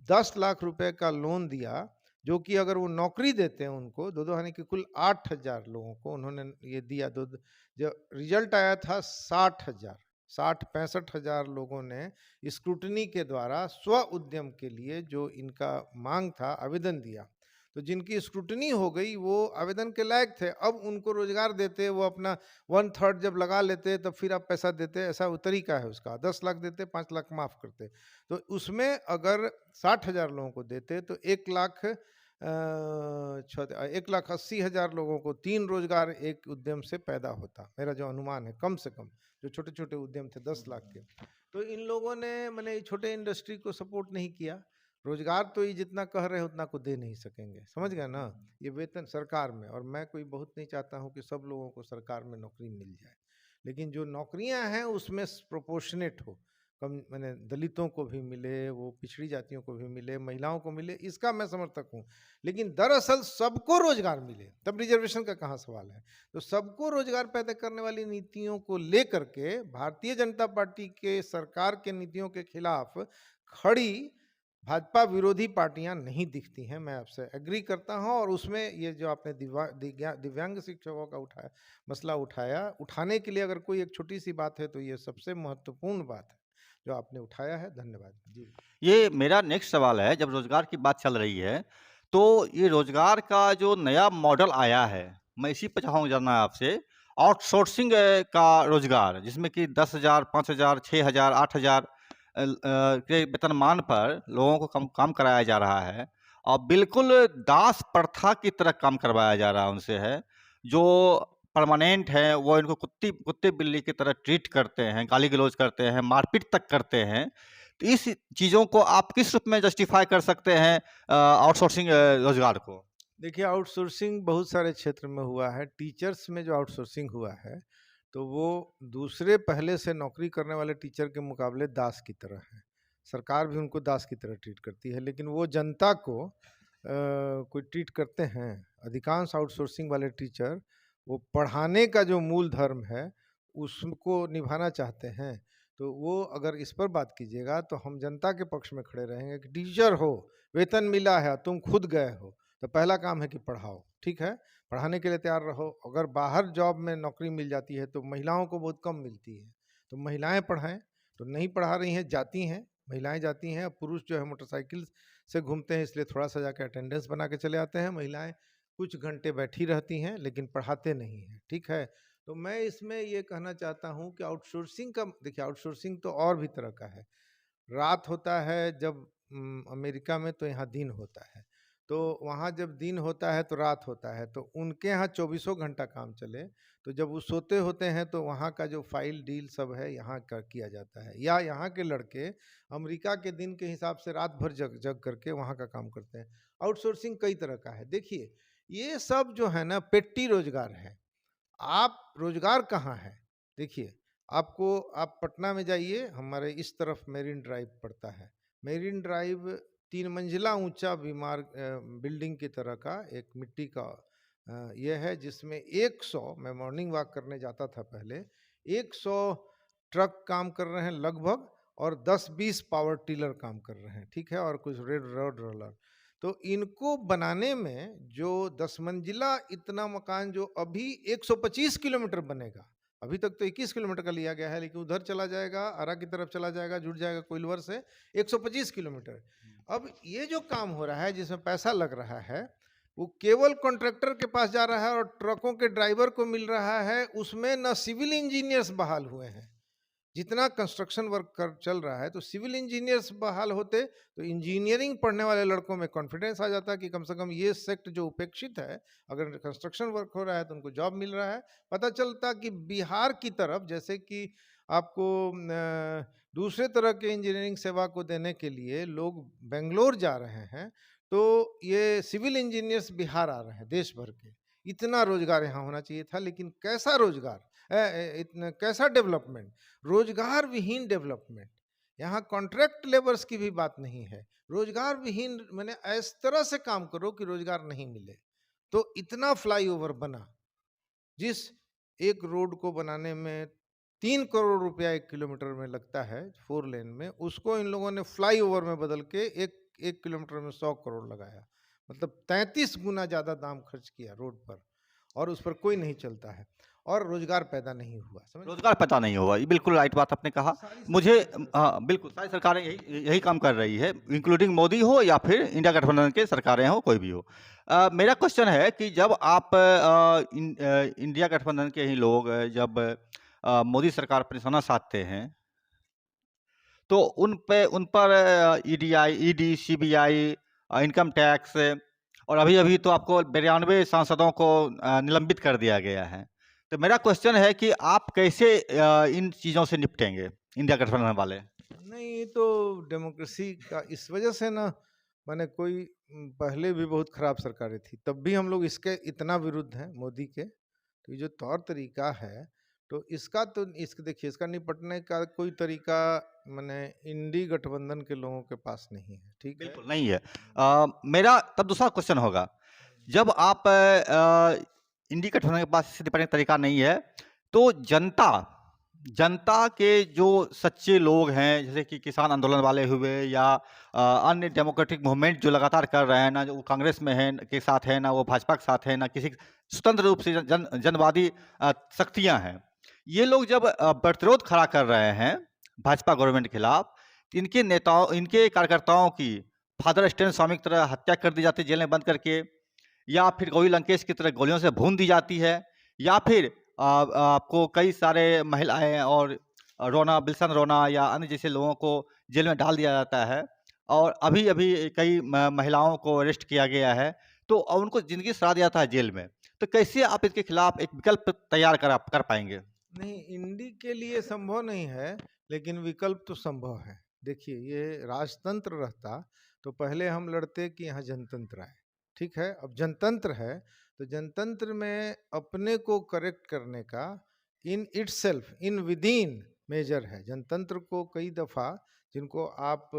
10 लाख रुपए का लोन दिया, जो कि अगर वो नौकरी देते हैं उनको, दो यानी कि कुल 8,000 लोगों को उन्होंने ये दिया। जो रिजल्ट आया था 60,000, 60-65,000 लोगों ने स्क्रूटनी के द्वारा स्व उद्यम के लिए जो इनका मांग था आवेदन दिया। तो जिनकी स्क्रूटनी हो गई वो आवेदन के लायक थे, अब उनको रोजगार देते, वो अपना 1/3 जब लगा लेते तब फिर आप पैसा देते, ऐसा वो तरीका है उसका। 10 लाख देते, 5 लाख माफ करते। तो उसमें अगर 60,000 लोगों को देते तो 1 लाख 1,80,000 लोगों को 3 रोजगार एक उद्यम से पैदा होता, मेरा जो अनुमान है कम से कम। जो छोटे-छोटे उद्यम थे 10 लाख के। तो इन लोगों ने माने छोटे इंडस्ट्री को सपोर्ट नहीं किया। रोजगार तो ये जितना कह रहे हैं उतना को दे नहीं सकेंगे, समझ गए ना? ये वेतन सरकार में, और मैं कोई बहुत नहीं चाहता हूँ कि सब लोगों को सरकार में नौकरी मिल जाए, लेकिन जो नौकरियां हैं उसमें प्रोपोर्शनेट हो, कम मैंने दलितों को भी मिले, वो पिछड़ी जातियों को भी मिले, महिलाओं को मिले, इसका मैं समर्थक हूँ। लेकिन दरअसल सबको रोजगार मिले, तब रिजर्वेशन का कहाँ सवाल है? तो सबको रोजगार पैदा करने वाली नीतियों को लेकर के भारतीय जनता पार्टी के सरकार के नीतियों के खिलाफ खड़ी भाजपा विरोधी पार्टियां नहीं दिखती हैं। मैं आपसे एग्री करता हूं, और उसमें ये जो आपने दिव्यांग शिक्षकों का मसला उठाने के लिए अगर कोई एक छोटी सी बात है तो ये सबसे महत्वपूर्ण बात है जो आपने उठाया है। धन्यवाद जी। ये मेरा नेक्स्ट सवाल है, जब रोजगार की बात चल रही है, तो ये रोजगार का जो नया मॉडल आया है, मैं इसी पे चाहूँगा जानना आपसे, आउटसोर्सिंग का रोजगार, जिसमें कि 10,000, 5,000, 6,000, 8,000 के वेतनमान पर लोगों को काम कराया जा रहा है, और बिल्कुल दास प्रथा की तरह काम करवाया जा रहा है उनसे है। जो परमानेंट है, वो इनको कुत्ते बिल्ली की तरह ट्रीट करते हैं, गाली-गलौज करते हैं, मारपीट तक करते हैं। तो इस चीज़ों को आप किस रूप में जस्टिफ़ाई कर सकते हैं आउटसोर्सिंग रोज़गार को? देखिए, आउटसोर्सिंग बहुत सारे क्षेत्र में हुआ है। टीचर्स में जो आउटसोर्सिंग हुआ है, तो वो दूसरे पहले से नौकरी करने वाले टीचर के मुकाबले दास की तरह है। सरकार भी उनको दास की तरह ट्रीट करती है, लेकिन वो जनता को कोई ट्रीट करते हैं। अधिकांश आउटसोर्सिंग वाले टीचर वो पढ़ाने का जो मूल धर्म है, उसको निभाना चाहते हैं। तो वो अगर इस पर बात कीजिएगा तो हम जनता के पक्ष में खड़े रहेंगे कि टीचर हो, वेतन मिला है, तुम खुद गए हो, तो पहला काम है कि पढ़ाओ, ठीक है? पढ़ाने के लिए तैयार रहो। अगर बाहर जॉब में नौकरी मिल जाती है तो महिलाओं को बहुत कम मिलती है, तो महिलाएं पढ़ाएं। तो नहीं पढ़ा रही हैं, जाती हैं, महिलाएं जाती हैं। पुरुष जो है मोटरसाइकिल से घूमते हैं, इसलिए थोड़ा सा जाकर अटेंडेंस बना के चले आते हैं। महिलाएं कुछ घंटे बैठी रहती हैं लेकिन पढ़ाते नहीं हैं, ठीक है? तो मैं इसमें ये कहना चाहता हूँ कि आउटसोर्सिंग का, देखिए आउटसोर्सिंग तो और भी तरह का है। रात होता है जब अमेरिका में, तो यहाँ दिन होता है। तो वहाँ जब दिन होता है तो रात होता है, तो उनके यहाँ चौबीसों घंटा काम चले, तो जब वो सोते होते हैं तो वहाँ का जो फाइल डील सब है यहाँ का किया जाता है। या यहाँ के लड़के अमेरिका के दिन के हिसाब से रात भर जग जग करके वहाँ का काम करते हैं। आउटसोर्सिंग कई तरह का है। देखिए, ये सब जो है ना पेट्टी रोजगार है। आप रोजगार कहाँ है? देखिए, आप पटना में जाइए, हमारे इस तरफ मेरिन ड्राइव पड़ता है। मेरिन ड्राइव 3 मंजिला ऊंचा बिल्डिंग की तरह का एक मिट्टी का ये है, जिसमें 100, मैं मॉर्निंग वॉक करने जाता था पहले, 100 ट्रक काम कर रहे हैं लगभग, और 10-20 पावर टिलर काम कर रहे हैं, ठीक है? और कुछ रेड रोड रोलर। तो इनको बनाने में जो 10 मंजिला इतना मकान जो अभी 125 किलोमीटर बनेगा, अभी तक तो 21 किलोमीटर का लिया गया है, लेकिन उधर चला जाएगा, आरा की तरफ चला जाएगा, जुड़ जाएगा कोइलवर से 125 किलोमीटर। अब ये जो काम हो रहा है जिसमें पैसा लग रहा है, वो केवल कॉन्ट्रैक्टर के पास जा रहा है और ट्रकों के ड्राइवर को मिल रहा है। उसमें न सिविल इंजीनियर्स बहाल हुए हैं। जितना कंस्ट्रक्शन वर्क कर चल रहा है, तो सिविल इंजीनियर्स बहाल होते तो इंजीनियरिंग पढ़ने वाले लड़कों में कॉन्फिडेंस आ जाता कि कम से कम ये सेक्ट जो उपेक्षित है, अगर कंस्ट्रक्शन वर्क हो रहा है तो उनको जॉब मिल रहा है। पता चलता कि बिहार की तरफ, जैसे कि आपको दूसरे तरह के इंजीनियरिंग सेवा को देने के लिए लोग बेंगलोर जा रहे हैं, तो ये सिविल इंजीनियर्स बिहार आ रहे हैं देश भर के। इतना रोजगार यहाँ होना चाहिए था, लेकिन कैसा रोजगार, इतना कैसा डेवलपमेंट, रोजगार विहीन डेवलपमेंट। यहाँ कॉन्ट्रैक्ट लेबर्स की भी बात नहीं है, रोजगार विहीन, मैंने इस तरह से काम करो कि रोजगार नहीं मिले। तो इतना फ्लाईओवर बना, जिस एक रोड को बनाने में 3 करोड़ रुपया 1 किलोमीटर में लगता है 4 लेन में, उसको इन लोगों ने फ्लाईओवर में बदल के एक किलोमीटर में 100 करोड़ लगाया। मतलब 33 गुना ज़्यादा दाम खर्च किया रोड पर, और उस पर कोई नहीं चलता है, और रोजगार पैदा नहीं हुआ। समझ रोज़गार पता नहीं हुआ, ये बिल्कुल राइट बात आपने कहा। मुझे हाँ, बिल्कुल सारी सरकारें यही यही काम कर रही है, इंक्लूडिंग मोदी हो या फिर इंडिया गठबंधन के सरकारें हों, कोई भी हो। मेरा क्वेश्चन है कि जब आप इंडिया गठबंधन के ही लोग जब मोदी सरकार पर निशाना साधते हैं, तो उन पर ईडी, सीबीआई, इनकम टैक्स, और अभी-अभी तो आपको 92 सांसदों को निलंबित कर दिया गया है। तो मेरा क्वेश्चन है कि आप कैसे इन चीज़ों से निपटेंगे, इंडिया गठबंधन वाले? नहीं, ये तो डेमोक्रेसी का इस वजह से ना, माने कोई पहले भी बहुत खराब सरकारें थी, तब भी हम लोग इसके इतना विरुद्ध हैं मोदी के। तो ये जो तौर तरीका है, तो इसका तो देखिए, इसका निपटने का कोई तरीका माने इंडी गठबंधन के लोगों के पास नहीं है, ठीक है? बिल्कुल नहीं है। मेरा तब दूसरा क्वेश्चन होगा, जब आप इंडी गठबंधन के पास इससे निपटने का तरीका नहीं है, तो जनता जनता के जो सच्चे लोग हैं, जैसे कि किसान आंदोलन वाले हुए या अन्य डेमोक्रेटिक मूवमेंट जो लगातार कर रहे हैं, ना जो कांग्रेस में है के साथ है, ना वो भाजपा के साथ है, ना किसी स्वतंत्र रूप से जनवादी शक्तियाँ हैं। ये लोग जब प्रतिरोध खड़ा कर रहे हैं भाजपा गवर्नमेंट के खिलाफ, तो इनके नेताओं इनके कार्यकर्ताओं की फादर स्टेन स्वामी की तरह हत्या कर दी जाती है जेल में बंद करके, या फिर गौरी लंकेश की तरह गोलियों से भून दी जाती है, या फिर आपको कई सारे महिलाएं और रोना बिल्सन रोना या अन्य जैसे लोगों को जेल में डाल दिया जाता है, और अभी अभी कई महिलाओं को अरेस्ट किया गया है, तो उनको जिंदगी सजा दिया था जेल में। तो कैसे आप इसके खिलाफ एक विकल्प तैयार कर पाएंगे? नहीं, इंडी के लिए संभव नहीं है, लेकिन विकल्प तो संभव है। देखिए, ये राजतंत्र रहता तो पहले हम लड़ते कि यहाँ जनतंत्र आए, ठीक है? अब जनतंत्र है, तो जनतंत्र में अपने को करेक्ट करने का in itself, in within major है। जनतंत्र को कई दफ़ा, जिनको आप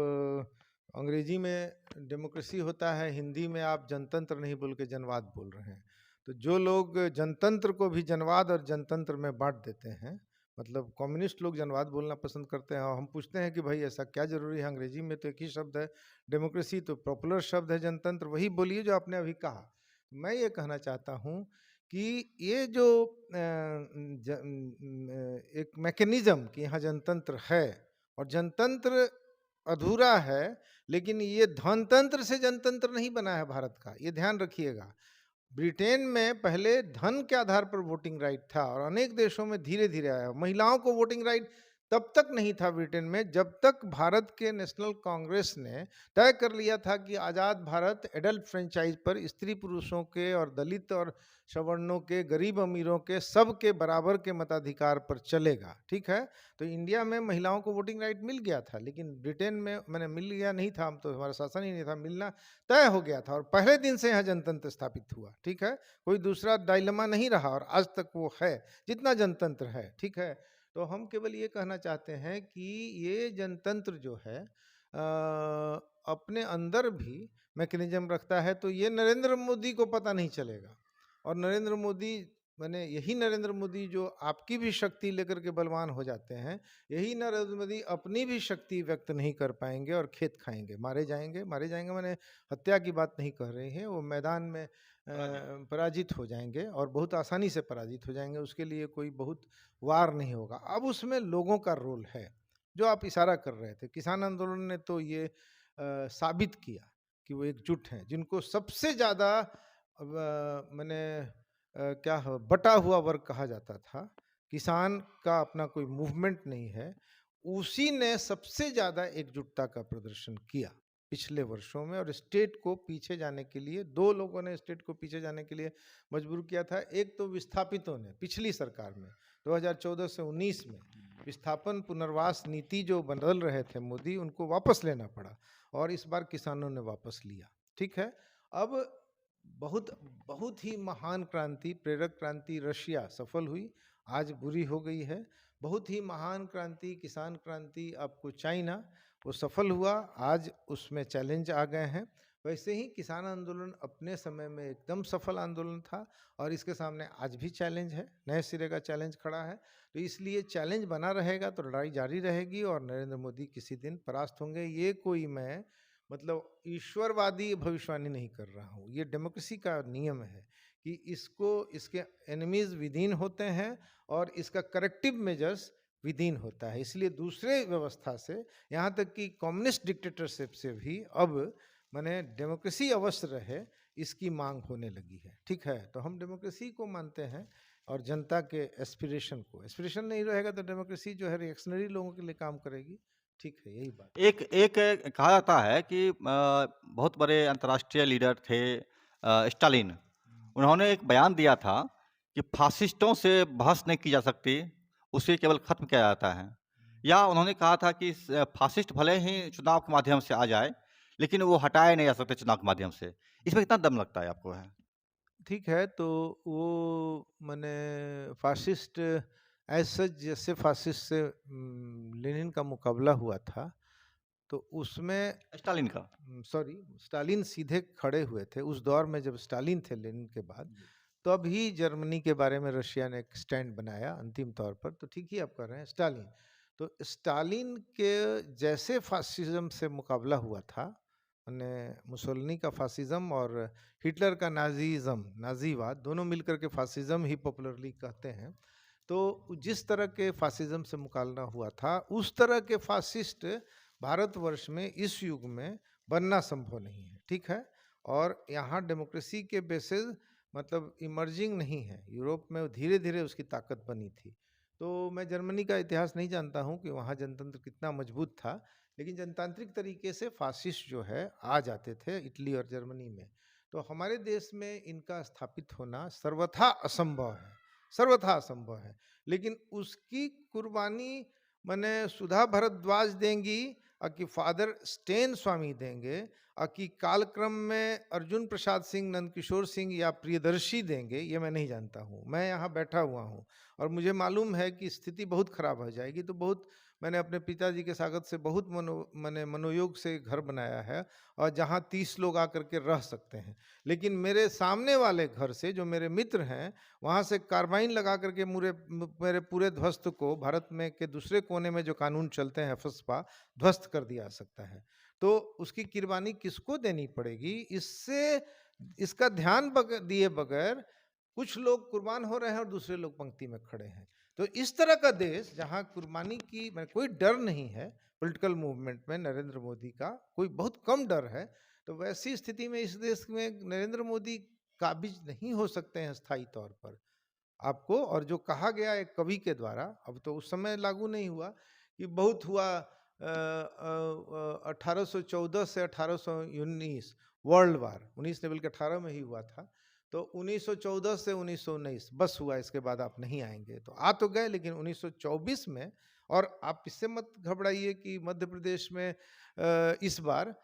अंग्रेजी में डेमोक्रेसी होता है, हिंदी में आप जनतंत्र नहीं बोल के जनवाद बोल रहे हैं। तो जो लोग जनतंत्र को भी जनवाद और जनतंत्र में बांट देते हैं, मतलब कम्युनिस्ट लोग जनवाद बोलना पसंद करते हैं, और हम पूछते हैं कि भाई ऐसा क्या जरूरी है, अंग्रेजी में तो एक ही शब्द है डेमोक्रेसी, तो पॉपुलर शब्द है जनतंत्र, वही बोलिए जो आपने अभी कहा। मैं ये कहना चाहता हूँ कि ये जो एक मैकेनिज्म कि यहाँ जनतंत्र है और जनतंत्र अधूरा है, लेकिन ये धनतंत्र से जनतंत्र नहीं बना है भारत का, ये ध्यान रखिएगा। ब्रिटेन में पहले धन के आधार पर वोटिंग राइट था और अनेक देशों में धीरे धीरे आया। महिलाओं को वोटिंग राइट तब तक नहीं था ब्रिटेन में, जब तक भारत के नेशनल कांग्रेस ने तय कर लिया था कि आज़ाद भारत एडल्ट फ्रेंचाइज पर स्त्री पुरुषों के और दलित और सवर्णों के, गरीब अमीरों के, सब के बराबर के मताधिकार पर चलेगा, ठीक है? तो इंडिया में महिलाओं को वोटिंग राइट मिल गया था, लेकिन ब्रिटेन में मैंने मिल गया नहीं था, हम तो हमारा शासन ही नहीं था, मिलना तय हो गया था और पहले दिन से यहाँ जनतंत्र स्थापित हुआ, ठीक है? कोई दूसरा डायलेमा नहीं रहा और आज तक वो है, जितना जनतंत्र है, ठीक है? तो हम केवल ये कहना चाहते हैं कि ये जनतंत्र जो है अपने अंदर भी मैकेनिज्म रखता है, तो ये नरेंद्र मोदी को पता नहीं चलेगा। और नरेंद्र मोदी, मैंने यही नरेंद्र मोदी जो आपकी भी शक्ति लेकर के बलवान हो जाते हैं, यही नरेंद्र मोदी अपनी भी शक्ति व्यक्त नहीं कर पाएंगे और खेत खाएंगे, मारे जाएंगे। मैंने हत्या की बात नहीं कह रहे हैं, वो मैदान में पराजित हो जाएंगे और बहुत आसानी से पराजित हो जाएंगे, उसके लिए कोई बहुत वार नहीं होगा। अब उसमें लोगों का रोल है, जो आप इशारा कर रहे थे। किसान आंदोलन ने तो ये साबित किया कि वो एकजुट हैं, जिनको सबसे ज़्यादा मैंने क्या बटा हुआ वर्ग कहा जाता था, किसान का अपना कोई मूवमेंट नहीं है, उसी ने सबसे ज़्यादा एकजुटता का प्रदर्शन किया पिछले वर्षों में, और स्टेट को पीछे जाने के लिए, दो लोगों ने स्टेट को पीछे जाने के लिए मजबूर किया था। एक तो विस्थापितों ने पिछली सरकार में 2014 से 19 में विस्थापन पुनर्वास नीति जो बदल रहे थे मोदी, उनको वापस लेना पड़ा और इस बार किसानों ने वापस लिया, ठीक है? अब बहुत बहुत ही महान क्रांति, प्रेरक क्रांति रशिया सफल हुई, आज बुरी हो गई है। बहुत ही महान क्रांति, किसान क्रांति, आपको चाइना, वो सफल हुआ, आज उसमें चैलेंज आ गए हैं। वैसे ही किसान आंदोलन अपने समय में एकदम सफल आंदोलन था और इसके सामने आज भी चैलेंज है, नए सिरे का चैलेंज खड़ा है। तो इसलिए चैलेंज बना रहेगा तो लड़ाई जारी रहेगी और नरेंद्र मोदी किसी दिन परास्त होंगे। ये कोई मैं मतलब ईश्वरवादी भविष्यवाणी नहीं कर रहा हूँ, ये डेमोक्रेसी का नियम है कि इसको, इसके एनिमीज विदिन होते हैं और इसका करेक्टिव मेजर्स विदिन होता है। इसलिए दूसरे व्यवस्था से, यहाँ तक कि कम्युनिस्ट डिक्टेटरशिप से भी अब माने डेमोक्रेसी अवश्य रहे, इसकी मांग होने लगी है, ठीक है? तो हम डेमोक्रेसी को मानते हैं और जनता के एस्पिरेशन को। एस्पिरेशन नहीं रहेगा तो डेमोक्रेसी जो है रिएक्शनरी लोगों के लिए काम करेगी, ठीक है? यही बात। एक एक कहा जाता है कि बहुत बड़े अंतर्राष्ट्रीय लीडर थे स्टालिन, उन्होंने एक बयान दिया था कि फासिस्टों से बहस नहीं की जा सकती, उसे केवल खत्म किया जाता है। या उन्होंने कहा था कि फासिस्ट भले ही चुनाव के माध्यम से आ जाए, लेकिन वो हटाए नहीं जा सकते चुनाव के माध्यम से। इसमें कितना दम लगता है आपको है? ठीक है, तो वो माने फ़ासिस्ट एज़ सच जैसे फ़ासिस्ट से लेनिन का मुकाबला हुआ था, तो उसमें स्टालिन का। सॉरी स्टालिन सीधे खड़े हुए थे। उस दौर में जब स्टालिन थे लेनिन के बाद, तब ही जर्मनी के बारे में रशिया ने एक स्टैंड बनाया अंतिम तौर पर। तो ठीक ही आप कर रहे हैं, स्टालिन। तो स्टालिन के जैसे फ़ासिज़्म से मुकाबला हुआ था, माने मुसोलिनी का फ़ासिज़्म और हिटलर का नाज़ीज़्म, नाज़ीवाद, दोनों मिलकर के फ़ासिज़्म ही पॉपुलरली कहते हैं। तो जिस तरह के फ़ासिज़्म से मुकाबला हुआ था, उस तरह के फ़ासिस्ट भारतवर्ष में इस युग में बनना संभव नहीं है, ठीक है? और यहाँ डेमोक्रेसी के बेसिस मतलब इमर्जिंग नहीं है। यूरोप में धीरे-धीरे उसकी ताकत बनी थी। तो मैं जर्मनी का इतिहास नहीं जानता हूँ कि वहाँ जनतंत्र कितना मजबूत था, लेकिन जनतांत्रिक तरीके से फ़ासिस्ट जो है आ जाते थे इटली और जर्मनी में। तो हमारे देश में इनका स्थापित होना सर्वथा असंभव है, सर्वथा असंभव है। लेकिन उसकी कुर्बानी माने सुधा भारद्वाज देंगी कि फादर स्टेन स्वामी देंगे, कि कालक्रम में अर्जुन प्रसाद सिंह, नंदकिशोर सिंह या प्रियदर्शी देंगे, ये मैं नहीं जानता हूँ। मैं यहाँ बैठा हुआ हूँ और मुझे मालूम है कि स्थिति बहुत खराब हो जाएगी। तो बहुत मैंने अपने पिताजी के स्वागत से बहुत मनोयोग से घर बनाया है, और जहाँ 30 लोग आकर के रह सकते हैं। लेकिन मेरे सामने वाले घर से जो मेरे मित्र हैं, वहाँ से कार्बाइन लगा करके मेरे पूरे ध्वस्त को भारत में के दूसरे कोने में जो कानून चलते हैं फसपा, ध्वस्त कर दिया जा सकता है। तो उसकी कुर्बानी किसको देनी पड़ेगी? इससे इसका ध्यान दिए बगैर कुछ लोग कुर्बान हो रहे हैं और दूसरे लोग पंक्ति में खड़े हैं। तो इस तरह का देश जहां कुर्बानी की कोई डर नहीं है, पॉलिटिकल मूवमेंट में नरेंद्र मोदी का कोई बहुत कम डर है, तो वैसी स्थिति में इस देश में नरेंद्र मोदी काबिज नहीं हो सकते हैं स्थायी तौर पर आपको। और जो कहा गया एक कवि के द्वारा, अब तो उस समय लागू नहीं हुआ, कि बहुत हुआ 1814 से 1819 वर्ल्ड वार, 19 ने बल्कि 18 में ही हुआ था। तो 1914 से 1919 बस हुआ, इसके बाद आप नहीं आएंगे। तो आ तो गए, लेकिन 1924 में, और आप इससे मत घबराइए कि मध्य प्रदेश में इस बार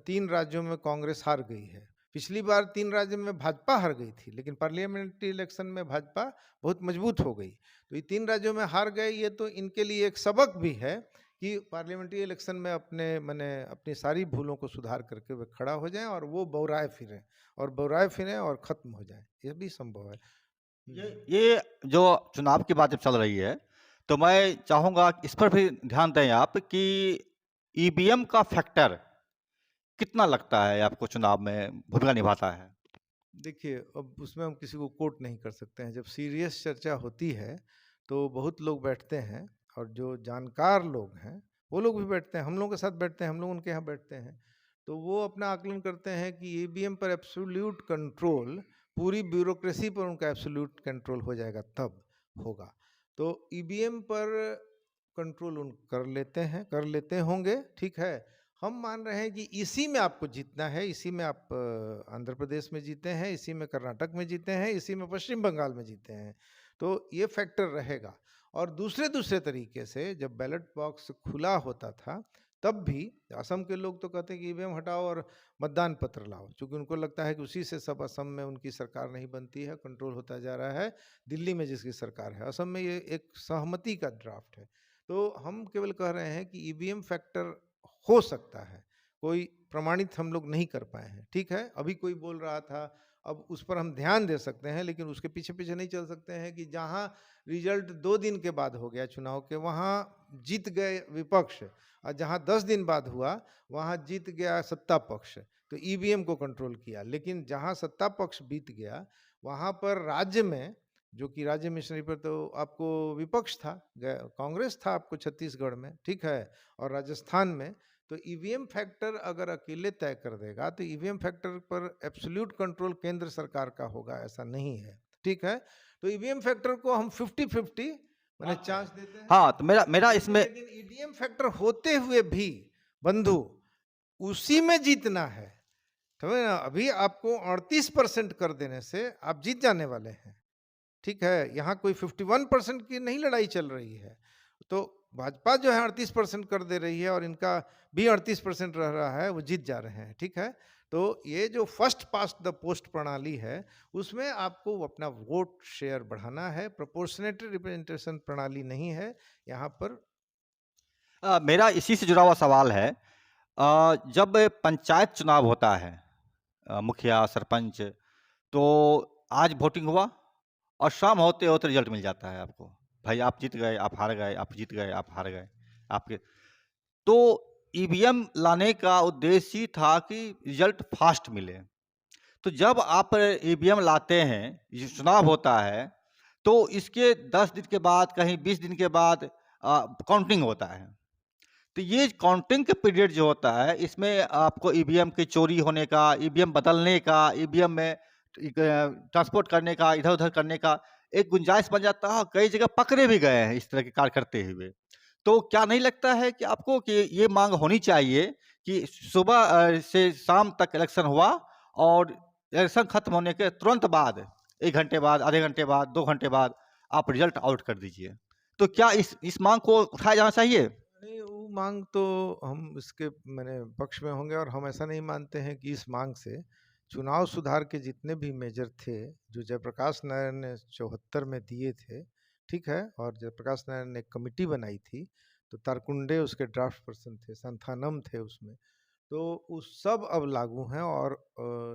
3 राज्यों में कांग्रेस हार गई है। पिछली बार 3 राज्यों में भाजपा हार गई थी, लेकिन पार्लियामेंट्री इलेक्शन में भाजपा बहुत मजबूत हो गई। तो ये 3 राज्यों में हार गए, ये तो इनके लिए एक सबक भी है कि पार्लियामेंट्री इलेक्शन में अपनी सारी भूलों को सुधार करके वे खड़ा हो जाएं और वो बौराए फिरें और खत्म हो जाए, ये भी संभव है। ये जो चुनाव की बात जब चल रही है, तो मैं चाहूँगा कि इस पर भी ध्यान दें आप कि ईवीएम का फैक्टर कितना लगता है आपको चुनाव में भूमिका निभाता है? देखिए, अब उसमें हम किसी को कोट नहीं कर सकते हैं। जब सीरियस चर्चा होती है, तो बहुत लोग बैठते हैं, और जो जानकार लोग हैं, वो लोग भी बैठते हैं, हम लोगों के साथ बैठते हैं, हम लोग उनके यहाँ बैठते हैं। तो वो अपना आकलन करते हैं कि ईवीएम पर एब्सोल्यूट कंट्रोल, पूरी ब्यूरोक्रेसी पर उनका एब्सोल्यूट कंट्रोल हो जाएगा तब होगा। तो ईवीएम पर कंट्रोल उन कर लेते होंगे, ठीक है। हम मान रहे हैं कि इसी में आपको जीतना है, इसी में आप आंध्र प्रदेश में जीते हैं, इसी में कर्नाटक में जीते हैं, इसी में पश्चिम बंगाल में जीते हैं। तो ये फैक्टर रहेगा। और दूसरे तरीके से जब बैलेट बॉक्स खुला होता था, तब भी असम के लोग तो कहते हैं कि ईवीएम हटाओ और मतदान पत्र लाओ, क्योंकि उनको लगता है कि उसी से सब असम में उनकी सरकार नहीं बनती है, कंट्रोल होता जा रहा है दिल्ली में जिसकी सरकार है। असम में ये एक सहमति का ड्राफ्ट है। तो हम केवल कह रहे हैं कि ईवीएम फैक्टर हो सकता है, कोई प्रमाणित हम लोग नहीं कर पाए हैं, ठीक है। अभी कोई बोल रहा था, अब उस पर हम ध्यान दे सकते हैं, लेकिन उसके पीछे पीछे नहीं चल सकते हैं कि जहां रिजल्ट 2 दिन के बाद हो गया चुनाव के, वहां जीत गए विपक्ष, और जहां 10 दिन बाद हुआ वहां जीत गया सत्ता पक्ष। तो ईवीएम को कंट्रोल किया, लेकिन जहां सत्ता पक्ष बीत गया, वहां पर राज्य में, जो कि राज्य मिशनरी पर तो आपको विपक्ष था, कांग्रेस था आपको छत्तीसगढ़ में, ठीक है, और राजस्थान में। तो ईवीएम फैक्टर अगर अकेले तय कर देगा, तो ईवीएम फैक्टर पर एब्सोल्यूट कंट्रोल केंद्र सरकार का होगा, ऐसा नहीं है, ठीक है। तो ईवीएम फैक्टर को हम 50-50 मैंने चांस देते हैं। हाँ, तो मेरा इसमें लेकिन ईवीएम फैक्टर होते हुए भी बंधु, उसी में जीतना है, समझे ना? अभी आपको 38% कर देने से आप जीत जाने वाले हैं। ठीक है, यहाँ कोई 51% की नहीं लड़ाई चल रही है। तो भाजपा जो है 38% कर दे रही है और इनका भी 38% रह रहा है, वो जीत जा रहे हैं, ठीक है? तो ये जो फर्स्ट पास्ट द पोस्ट प्रणाली है, उसमें आपको अपना वोट शेयर बढ़ाना है, प्रोपोर्शनेट रिप्रेजेंटेशन प्रणाली नहीं है, यहाँ पर। मेरा इसी से जुड़ा हुआ सवाल है। जब पंचायत चुनाव होता है, मुखिया, सरपंच, तो आज वोटिंग हुआ और शाम होते-होते रिजल्ट मिल जाता है आपको। भाई आप जीत गए, आप हार गए, आप जीत गए, आप हार गए। आपके तो ईवीएम लाने का उद्देश्य ही था कि रिजल्ट फास्ट मिले। तो जब आप ईवीएम लाते हैं, ये चुनाव होता है, तो इसके 10 दिन के बाद, कहीं 20 दिन के बाद काउंटिंग होता है। तो ये काउंटिंग का पीरियड जो होता है, इसमें आपको ईवीएम की चोरी होने का, ईवीएम बदलने का, ईवीएम में ट्रांसपोर्ट करने का, इधर-उधर करने का एक गुंजाइश बन जाता है और कई जगह पकड़े भी गए हैं इस तरह के कार्य करते हुए। तो क्या नहीं लगता है कि आपको कि ये माँग होनी चाहिए कि सुबह से शाम तक इलेक्शन हुआ और इलेक्शन खत्म होने के तुरंत बाद, 1 घंटे बाद, आधे घंटे बाद, 2 घंटे बाद आप रिज़ल्ट आउट कर दीजिए। तो क्या इस माँग को उठाया जाना चाहिए? नहीं, वो माँग तो हम इसके माने पक्ष में होंगे और हम ऐसा नहीं मानते हैं कि इस माँग से चुनाव सुधार के जितने भी मेजर थे, जो जयप्रकाश नारायण ने 74 में दिए थे, ठीक है? और जयप्रकाश नारायण ने एक कमिटी बनाई थी, तो तारकुंडे उसके ड्राफ्ट पर्सन थे, संथानम थे उसमें। तो वो सब अब लागू हैं और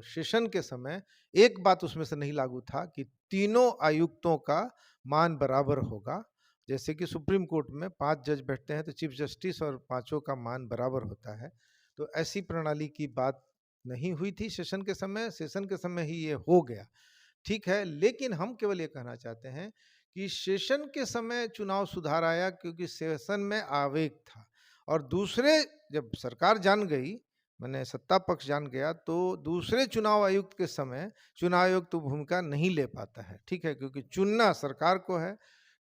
सेशन के समय एक बात उसमें से नहीं लागू था कि तीनों आयुक्तों का मान बराबर होगा। जैसे कि सुप्रीम कोर्ट में 5 जज बैठते हैं तो चीफ जस्टिस और पाँचों का मान बराबर होता है। तो ऐसी प्रणाली की बात नहीं हुई थी सेशन के समय ही ये हो गया। ठीक है, लेकिन हम केवल ये कहना चाहते हैं कि सेशन के समय चुनाव सुधार आया क्योंकि सेशन में आवेग था और दूसरे जब सरकार जान गई, माने सत्ता पक्ष जान गया, तो दूसरे चुनाव आयुक्त के समय चुनाव आयोग तो भूमिका नहीं ले पाता है, ठीक है? क्योंकि चुनना सरकार को है,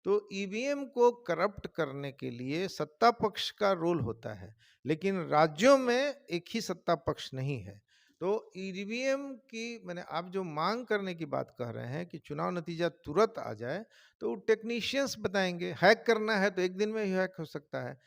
तो ईवीएम को करप्ट करने के लिए सत्ता पक्ष का रोल होता है, लेकिन राज्यों में एक ही सत्ता पक्ष नहीं है। तो ईवीएम की मैंने आप जो मांग करने की बात कह रहे हैं कि चुनाव नतीजा तुरंत आ जाए, तो टेक्नीशियंस बताएंगे। हैक करना है तो एक दिन में ही हैक हो सकता है।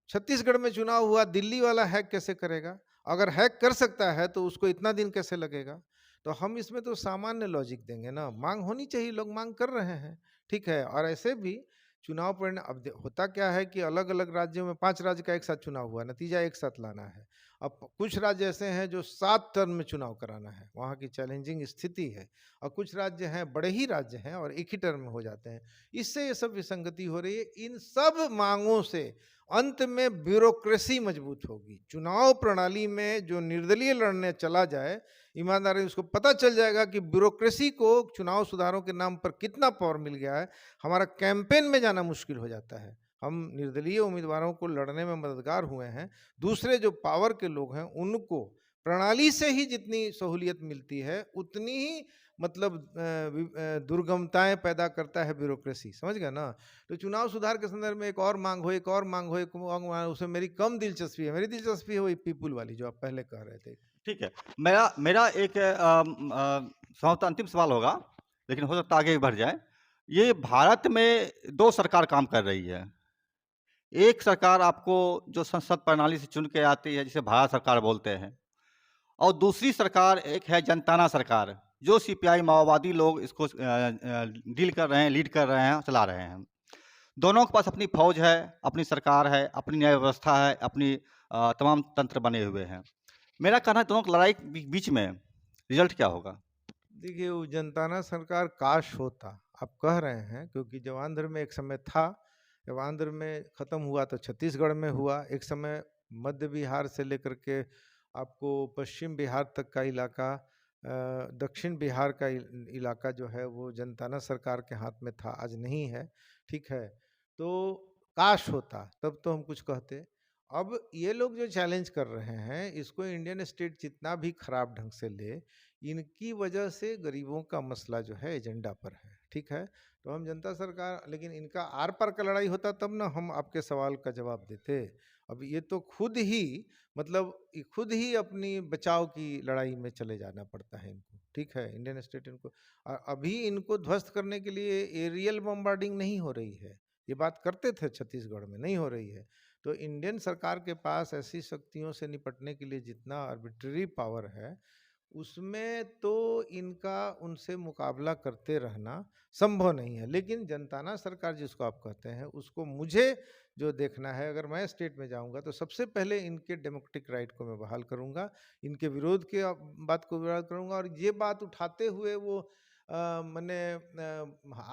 छत्तीसगढ़ में चुनाव हुआ, दिल्ली वाला हैक कैसे करेगा? अगर हैक कर सकता है तो उसको इतना दिन कैसे लगेगा? तो हम इसमें तो सामान्य लॉजिक देंगे ना, मांग होनी चाहिए, लोग मांग कर रहे हैं, ठीक है? और ऐसे भी चुनाव परिणाम अब होता क्या है कि अलग अलग राज्यों में 5 राज्य का एक साथ चुनाव हुआ, नतीजा एक साथ लाना है। अब कुछ राज्य ऐसे हैं जो 7 टर्म में चुनाव कराना है, वहाँ की चैलेंजिंग स्थिति है। और कुछ राज्य हैं, बड़े ही राज्य हैं और एक ही टर्म में हो जाते हैं। इससे ये सब विसंगति हो रही है। इन सब मांगों से अंत में ब्यूरोक्रेसी मजबूत होगी। चुनाव प्रणाली में जो निर्दलीय लड़ने चला जाए, ईमानदारी उसको पता चल जाएगा कि ब्यूरोक्रेसी को चुनाव सुधारों के नाम पर कितना पावर मिल गया है। हमारा कैंपेन में जाना मुश्किल हो जाता है। हम निर्दलीय उम्मीदवारों को लड़ने में मददगार हुए हैं। दूसरे जो पावर के लोग हैं उनको प्रणाली से ही जितनी सहूलियत मिलती है उतनी ही मतलब दुर्गमताएं पैदा करता है ब्यूरोक्रेसी, समझ गया ना? तो चुनाव सुधार के संदर्भ में एक और मांग हो, एक और मांग हो, एक और मांग हो, उसमें मेरी कम दिलचस्पी है। मेरी दिलचस्पी है वही पीपुल वाली जो आप पहले कह रहे थे। ठीक है। मेरा मेरा एक संभवतः अंतिम सवाल होगा, लेकिन हो सकता है आगे भी बढ़ जाए। ये भारत में 2 सरकार काम कर रही है। एक सरकार आपको जो संसद प्रणाली से चुन के आती है, जिसे भारत सरकार बोलते हैं, और दूसरी सरकार एक है जनताना सरकार, जो सीपीआई माओवादी लोग इसको डील कर रहे हैं, लीड कर रहे हैं, चला रहे हैं। दोनों के पास अपनी फौज है, अपनी सरकार है, अपनी न्याय व्यवस्था है, अपनी तमाम तंत्र बने हुए हैं। मेरा कहना है दोनों की लड़ाई के बीच में रिजल्ट क्या होगा? देखिए, वो जनताना सरकार काश होता, आप कह रहे हैं, क्योंकि जब आंध्र में एक समय था, जब आंध्र में खत्म हुआ तो छत्तीसगढ़ में हुआ। एक समय मध्य बिहार से लेकर के आपको पश्चिम बिहार तक का इलाका, दक्षिण बिहार का इलाका जो है वो जनताना सरकार के हाथ में था, आज नहीं है, ठीक है? तो काश होता, तब तो हम कुछ कहते। अब ये लोग जो चैलेंज कर रहे हैं, इसको इंडियन स्टेट जितना भी खराब ढंग से ले, इनकी वजह से गरीबों का मसला जो है एजेंडा पर है, ठीक है। तो हम जनता सरकार, लेकिन इनका आर पार का लड़ाई होता तब ना हम आपके सवाल का जवाब देते। अब ये तो खुद ही, मतलब ये खुद ही अपनी बचाव की लड़ाई में चले जाना पड़ता है इनको, ठीक है। इंडियन स्टेट इनको अभी इनको ध्वस्त करने के लिए एरियल बम्बार्डिंग नहीं हो रही है। ये बात करते थे छत्तीसगढ़ में, नहीं हो रही है। तो इंडियन सरकार के पास ऐसी शक्तियों से निपटने के लिए जितना आर्बिट्ररी पावर है, उसमें तो इनका उनसे मुकाबला करते रहना संभव नहीं है। लेकिन जनताना सरकार जिसको आप कहते हैं, उसको मुझे जो देखना है, अगर मैं स्टेट में जाऊंगा तो सबसे पहले इनके डेमोक्रेटिक राइट को मैं बहाल करूंगा, इनके विरोध के बात को विरोध करूंगा। और ये बात उठाते हुए वो मैंने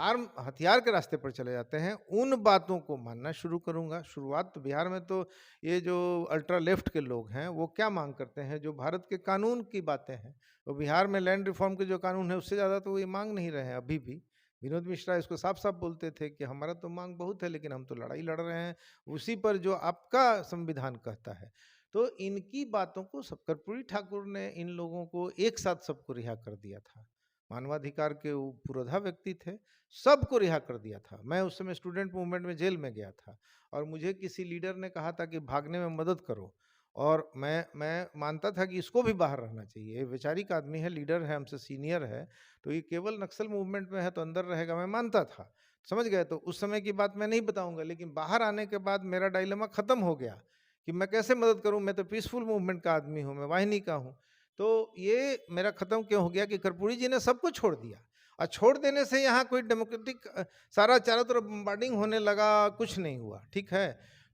आर्म हथियार के रास्ते पर चले जाते हैं, उन बातों को मानना शुरू करूंगा। शुरुआत तो बिहार में तो ये जो अल्ट्रा लेफ्ट के लोग हैं वो क्या मांग करते हैं, जो भारत के कानून की बातें हैं, वो बिहार में लैंड रिफॉर्म के जो कानून है उससे ज़्यादा तो वो ये मांग नहीं रहे हैं अभी भी। विनोद मिश्रा इसको साफ साफ बोलते थे कि हमारा तो मांग बहुत है, लेकिन हम तो लड़ाई लड़ रहे हैं उसी पर जो आपका संविधान कहता है। तो इनकी बातों को सब, कर्पूरी ठाकुर ने इन लोगों को एक साथ सबको रिहा कर दिया था। मानवाधिकार के वो पुरोधा व्यक्ति थे, सबको रिहा कर दिया था। मैं उस समय स्टूडेंट मूवमेंट में जेल में गया था और मुझे किसी लीडर ने कहा था कि भागने में मदद करो, और मैं मानता था कि इसको भी बाहर रहना चाहिए। ये वैचारिक आदमी है, लीडर है, हमसे सीनियर है, तो ये केवल नक्सल मूवमेंट में है तो अंदर रहेगा, मैं मानता था। समझ गए? तो उस समय की बात मैं नहीं बताऊंगा, लेकिन बाहर आने के बाद मेरा डायलेमा खत्म हो गया कि मैं कैसे मदद करूं। मैं तो पीसफुल मूवमेंट का आदमी हूं, मैं वाहिनी का हूं। तो ये मेरा खत्म क्यों हो गया कि कर्पूरी जी ने सबको छोड़ दिया, और छोड़ देने से यहाँ कोई डेमोक्रेटिक सारा चारों तरफ बम्बार्डिंग होने लगा, कुछ नहीं हुआ, ठीक है।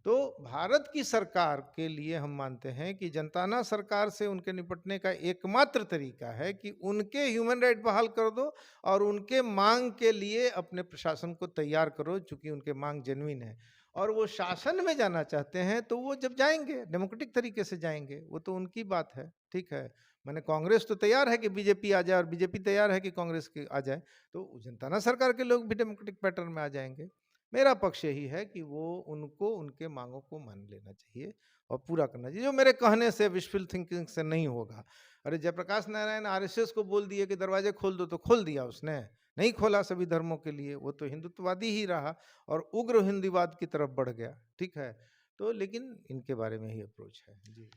तो भारत की सरकार के लिए हम मानते हैं कि जनताना सरकार से उनके निपटने का एकमात्र तरीका है कि उनके ह्यूमन राइट बहाल कर दो और उनके मांग के लिए अपने प्रशासन को तैयार करो, चूंकि उनके मांग जेन्युइन है। और वो शासन में जाना चाहते हैं तो वो जब जाएंगे डेमोक्रेटिक तरीके से जाएंगे, वो तो उनकी बात है, ठीक है। मैंने कांग्रेस तो तैयार है कि बीजेपी आ जाए और बीजेपी तैयार है कि कांग्रेस की आ जाए, तो जनताना सरकार के लोग भी डेमोक्रेटिक पैटर्न में आ जाएंगे। मेरा पक्ष यही है कि वो उनको उनके मांगों को मान लेना चाहिए और पूरा करना चाहिए, जो मेरे कहने से विशफुल थिंकिंग से नहीं होगा। अरे जयप्रकाश नारायण आरएसएस को बोल दिए कि दरवाजे खोल दो, तो खोल दिया उसने, नहीं खोला सभी धर्मों के लिए, वो तो हिंदुत्ववादी ही रहा और उग्र हिंदुवाद की तरफ बढ़ गया, ठीक है। तो लेकिन इनके बारे में ही अप्रोच है जी।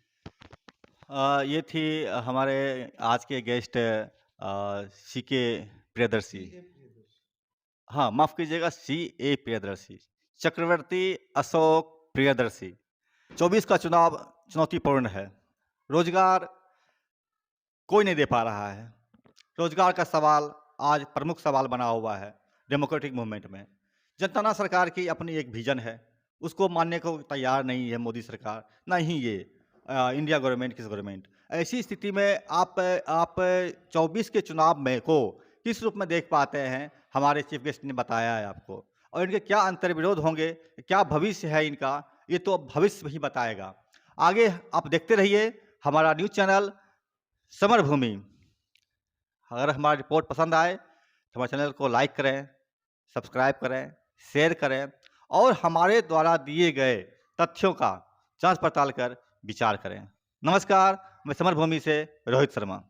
ये थी हमारे आज के गेस्ट सीके प्रियदर्शी। हाँ, माफ कीजिएगा, सीए प्रियदर्शी, चक्रवर्ती अशोक प्रियदर्शी। 24 का चुनाव चुनौतीपूर्ण है। रोजगार कोई नहीं दे पा रहा है। रोजगार का सवाल आज प्रमुख सवाल बना हुआ है डेमोक्रेटिक मूवमेंट में। जनताना सरकार की अपनी एक विजन है, उसको मानने को तैयार नहीं है मोदी सरकार, ना ही ये इंडिया गवर्नमेंट किस गवर्नमेंट। ऐसी स्थिति में आप 24 के चुनाव में को किस रूप में देख पाते हैं, हमारे चीफ गेस्ट ने बताया है आपको। और इनके क्या अंतर्विरोध होंगे, क्या भविष्य है इनका, ये तो भविष्य ही बताएगा। आगे आप देखते रहिए हमारा न्यूज़ चैनल समर भूमि। अगर हमारा रिपोर्ट पसंद आए तो हमारे चैनल को लाइक करें, सब्सक्राइब करें, शेयर करें और हमारे द्वारा दिए गए तथ्यों का जांच पड़ताल कर विचार करें। नमस्कार, मैं समर भूमि से रोहित शर्मा।